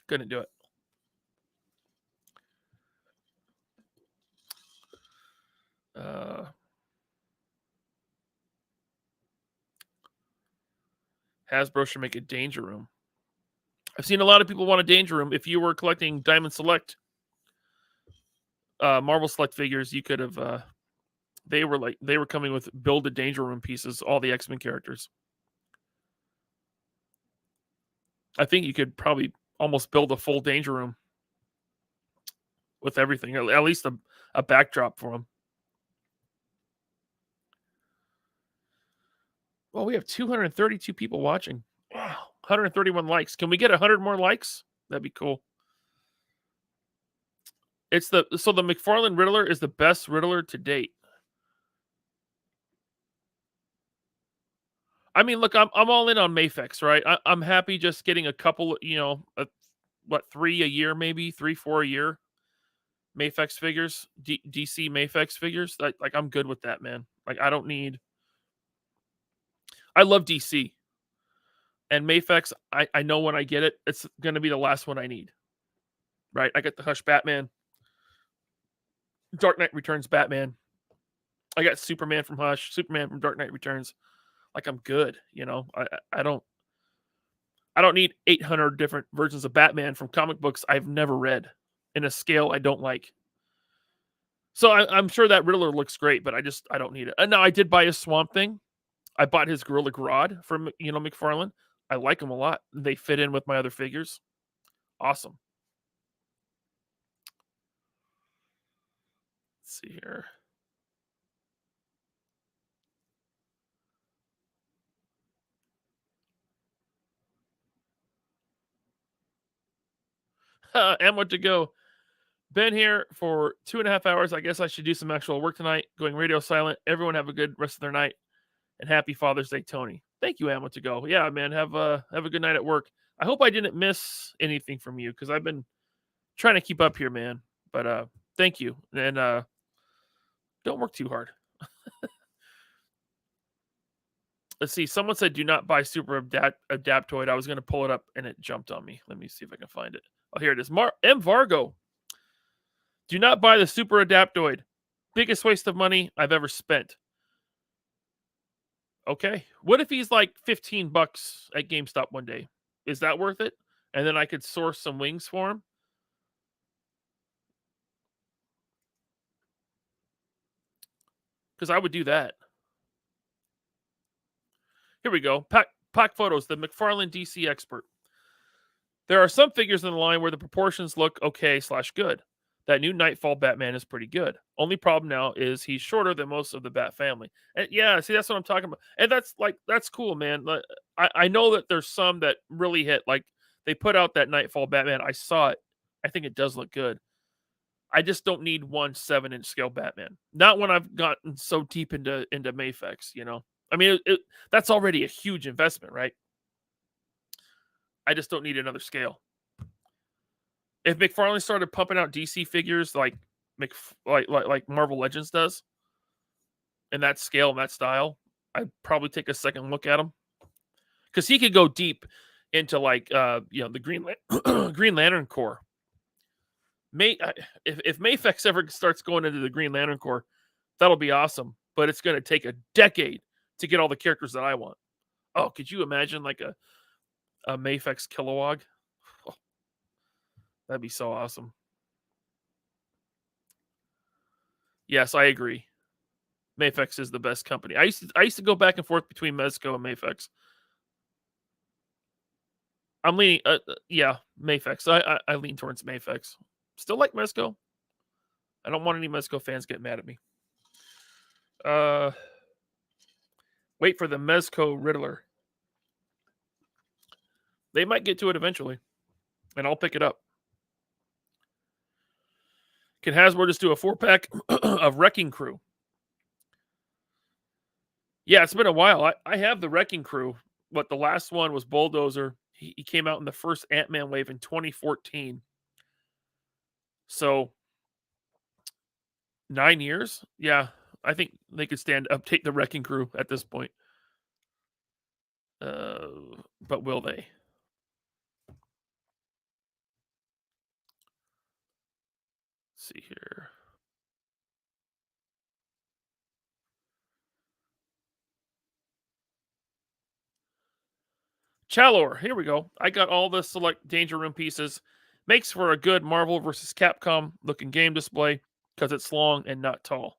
Couldn't do it. Hasbro should make a Danger Room. I've seen a lot of people want a Danger Room. If you were collecting Diamond Select, Marvel Select figures, you could have. They were coming with build a Danger Room pieces, all the X-Men characters. I think you could probably almost build a full Danger Room with everything, or at least a backdrop for them. Well, we have 232 people watching. Wow, 131 likes. Can we get 100 more likes? That'd be cool. So the McFarlane Riddler is the best Riddler to date. I mean, look, I'm all in on Mafex, right? I'm happy just getting a couple, 3 a year, maybe 3-4 a year. Mafex figures, DC Mafex figures. Like I'm good with that, man. Like I don't need. I love DC, and Mafex. I know when I get it, it's going to be the last one I need. Right? I get the Hush Batman. Dark Knight Returns Batman. I got Superman from Hush, Superman from Dark Knight Returns. Like I'm good, you know. I don't need 800 different versions of Batman from comic books I've never read in a scale I don't like. So I'm sure that Riddler looks great, but I don't need it. And now I did buy a Swamp Thing. I bought his Gorilla Grodd from McFarlane. I like them a lot. They fit in with my other figures. Awesome. Let's see here. Ammo to go. Been here for 2.5 hours. I guess I should do some actual work tonight. Going radio silent. Everyone have a good rest of their night. And happy Father's Day, Tony. Thank you, Ammo to go. Yeah, man. Have a good night at work. I hope I didn't miss anything from you because I've been trying to keep up here, man. But thank you. And don't work too hard. Let's see. Someone said do not buy Super Adaptoid. I was going to pull it up and it jumped on me. Let me see if I can find it. Oh, here it is. M. Vargo. Do not buy the Super Adaptoid. Biggest waste of money I've ever spent. Okay. What if he's like $15 at GameStop one day? Is that worth it? And then I could source some wings for him. Because I would do that. Here we go. Pack Photos, the McFarlane DC expert. There are some figures in the line where the proportions look okay/good. That new Nightfall Batman is pretty good. Only problem now is he's shorter than most of the Bat family. And yeah, see, that's what I'm talking about. And that's cool, man. I know that there's some that really hit. Like they put out that Nightfall Batman. I saw it. I think it does look good. I just don't need one 7-inch scale Batman. Not when I've gotten so deep into Mafex, you know. I mean, that's already a huge investment, right? I just don't need another scale. If McFarlane started pumping out DC figures like Marvel Legends does, in that scale and that style, I'd probably take a second look at him because he could go deep into the Green Lantern Corps. If Mafex ever starts going into the Green Lantern Corps, that'll be awesome. But it's going to take a decade to get all the characters that I want. Oh, could you imagine like a Mafex Kilowog? Oh, that'd be so awesome. Yes, I agree. Mafex is the best company. I used to go back and forth between Mezco and Mafex. I'm leaning, Mafex. I lean towards Mafex. Still like Mezco. I don't want any Mezco fans get mad at me. Wait for the Mezco Riddler. They might get to it eventually, and I'll pick it up. Can Hasbro just do a 4-pack of Wrecking Crew? Yeah, it's been a while. I have the Wrecking Crew, but the last one was Bulldozer. He came out in the first Ant-Man wave in 2014. So 9 years? Yeah, I think they could update the Wrecking Crew at this point. But will they? Let's see here. Chalor, here we go. I got all the select Danger Room pieces. Makes for a good Marvel versus Capcom looking game display because it's long and not tall.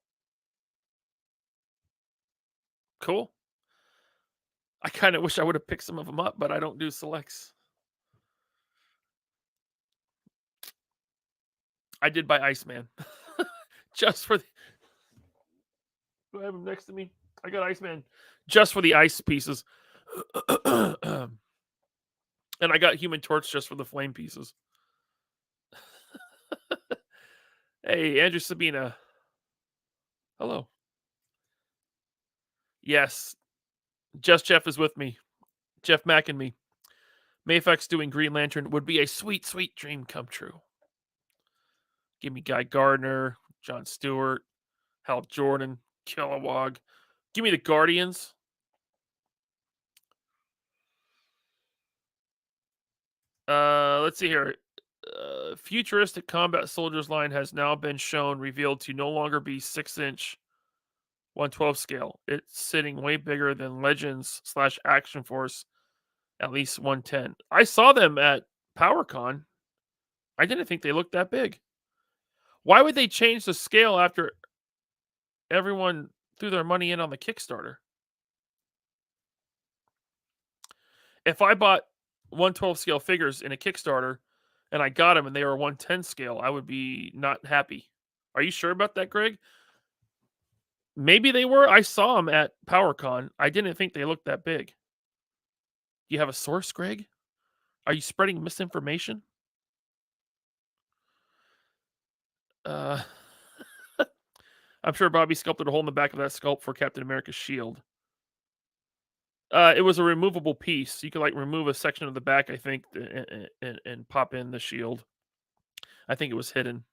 Cool. I kind of wish I would have picked some of them up, but I don't do selects. I did buy Iceman. Just for the... Do I have him next to me? I got Iceman just for the ice pieces. And I got Human Torch just for the flame pieces. Hey, Andrew Sabina. Hello. Yes. Just Jeff is with me. Jeff Mack and me. Mafex doing Green Lantern would be a sweet, sweet dream come true. Give me Guy Gardner, John Stewart, Hal Jordan, Kilowog. Give me the Guardians. Let's see here. Futuristic combat soldiers line has now been revealed to no longer be 6-inch 112 scale. It's sitting way bigger than Legends / Action Force, at least 110. I saw them at PowerCon. I didn't think they looked that big. Why would they change the scale after everyone threw their money in on the Kickstarter? If I bought 112 scale figures in a Kickstarter and I got them and they were 110 scale, I would be not happy. Are you sure about that, Greg? Maybe they were. I saw them at PowerCon. I didn't think they looked that big. You have a source, Greg? Are you spreading misinformation? I'm sure Bobby sculpted a hole in the back of that sculpt for Captain America's shield. It was a removable piece. You could like remove a section of the back, I think, and pop in the shield. I think it was hidden.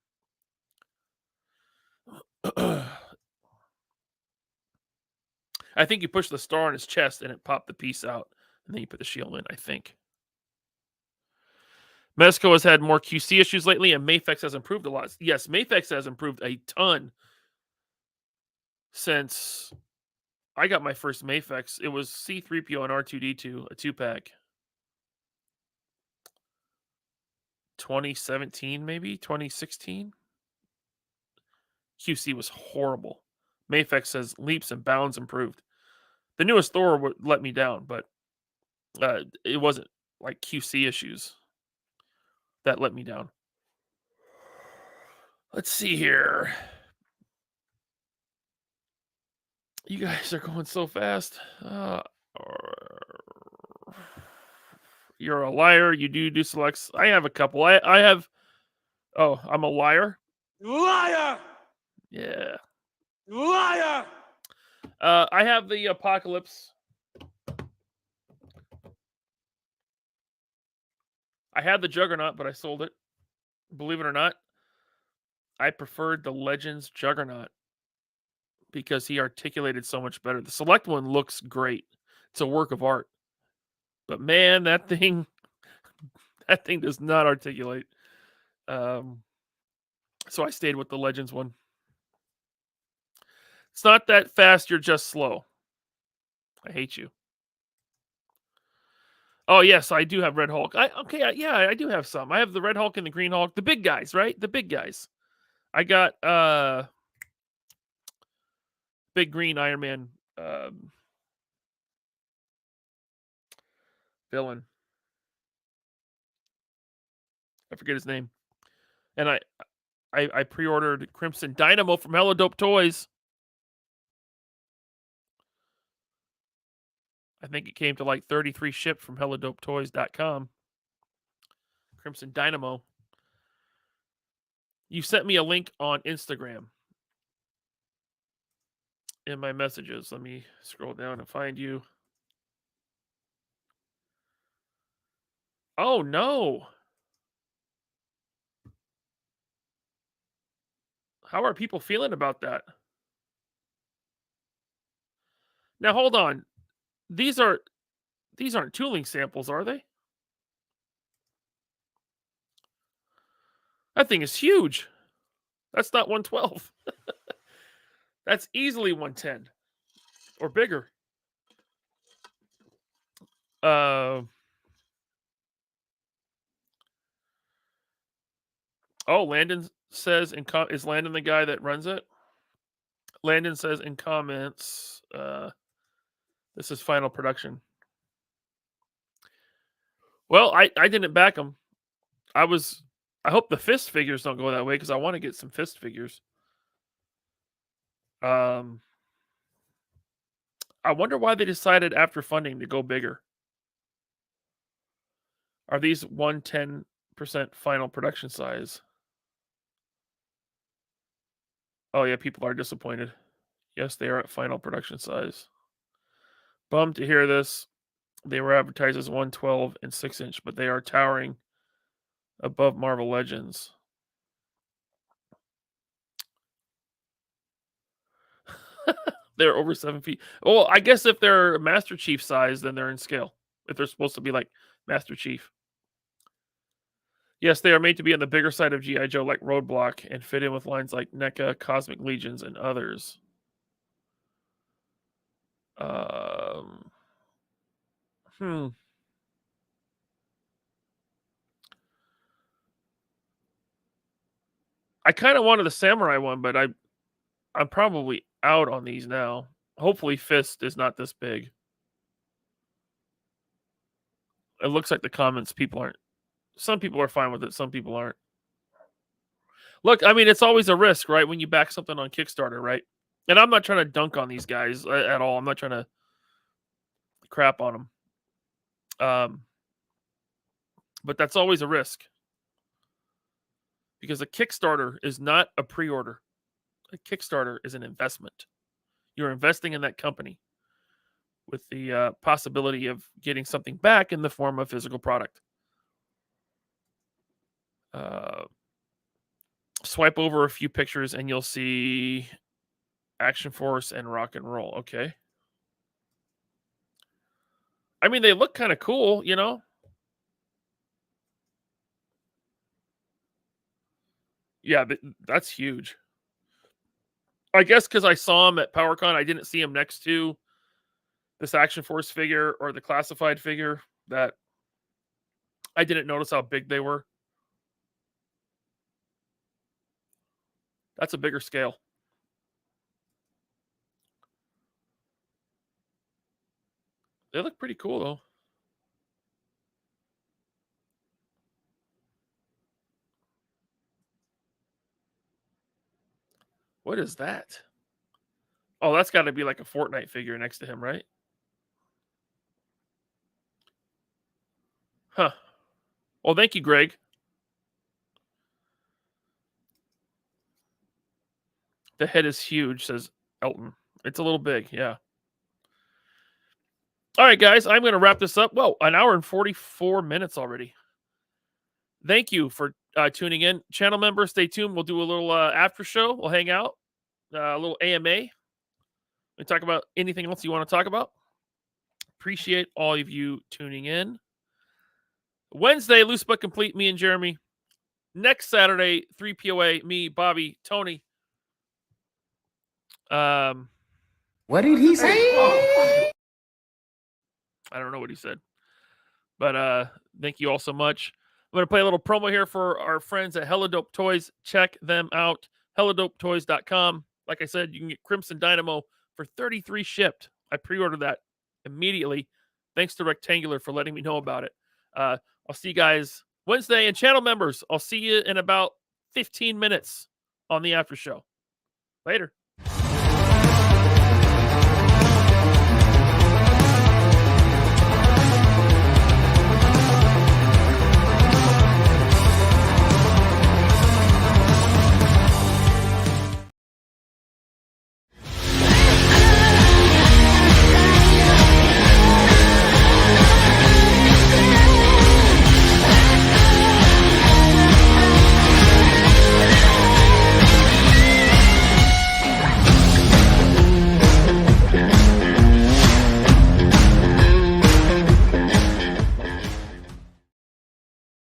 I think you push the star on his chest and it popped the piece out, and then you put the shield in, I think. Mezco has had more QC issues lately, and Mafex has improved a lot. Yes, Mafex has improved a ton since I got my first Mafex. It was C-3PO and R2-D2, a 2-pack. 2017, maybe? 2016? QC was horrible. Mafex says leaps and bounds improved. The newest Thor would let me down, but it wasn't like QC issues that let me down. Let's see here. You guys are going so fast. You're a liar. You do selects. I have a couple. I have. Oh, I'm a liar. Liar! Yeah. Liar! I have the Apocalypse. I had the Juggernaut, but I sold it. Believe it or not, I preferred the Legends Juggernaut because he articulated so much better. The Select one looks great. It's a work of art. But man, that thing does not articulate. So I stayed with the Legends one. It's not that fast, you're just slow. I hate you. Oh, yes, I do have Red Hulk. I do have some. I have the Red Hulk and the Green Hulk. The big guys, right? The big guys. I got big green Iron Man villain. I forget his name. And I pre-ordered Crimson Dynamo from Hello Dope Toys. I think it came to like 33 shipped from hellodopetoys.com. Crimson Dynamo. You sent me a link on Instagram in my messages. Let me scroll down and find you. Oh, no. How are people feeling about that? Now, hold on. These aren't tooling samples, are they? That thing is huge. That's not 112. That's easily 110 or bigger. Landon says is Landon the guy that runs it? Landon says in comments, this is final production. Well, I didn't back him. I hope the fist figures don't go that way because I want to get some fist figures. I wonder why they decided after funding to go bigger. Are these 110% final production size? Oh yeah, people are disappointed. Yes, they are at final production size. Bummed to hear this. They were advertised as 112 and 6-inch, but they are towering above Marvel Legends. They're over 7 feet. Well, I guess if they're Master Chief size, then they're in scale. If they're supposed to be like Master Chief. Yes, they are made to be on the bigger side of G.I. Joe like Roadblock and fit in with lines like NECA, Cosmic Legions, and others. I kind of wanted the Samurai one, but I'm probably out on these now. Hopefully Fist is not this big. It looks like the comments people aren't. Some people are fine with it, some people aren't. Look, I mean, it's always a risk, right? When you back something on Kickstarter, right? And I'm not trying to dunk on these guys at all. I'm not trying to crap on them. But that's always a risk. Because a Kickstarter is not a pre-order. A Kickstarter is an investment. You're investing in that company with the possibility of getting something back in the form of physical product. Swipe over a few pictures and you'll see Action Force and Rock and Roll. Okay. I mean, they look kind of cool, you know? Yeah, that's huge. I guess because I saw him at PowerCon, I didn't see him next to this Action Force figure or the classified figure, that I didn't notice how big they were. That's a bigger scale. They look pretty cool, though. What is that? Oh, that's got to be like a Fortnite figure next to him, right? Huh. Well, thank you, Greg. The head is huge, says Elton. It's a little big, yeah. All right, guys, I'm going to wrap this up. Whoa, an hour and 44 minutes already. Thank you for tuning in. Channel members, stay tuned. We'll do a little after show. We'll hang out, a little AMA. We talk about anything else you want to talk about. Appreciate all of you tuning in. Wednesday, Loose But Complete, me and Jeremy. Next Saturday, 3 POA, me, Bobby, Tony. What did he say? I don't know what he said. But thank you all so much. I'm going to play a little promo here for our friends at Hella Dope Toys. Check them out. HellaDopeToys.com. Like I said, you can get Crimson Dynamo for $33 shipped. I pre-ordered that immediately. Thanks to Rectangular for letting me know about it. I'll see you guys Wednesday. And channel members, I'll see you in about 15 minutes on the after show. Later.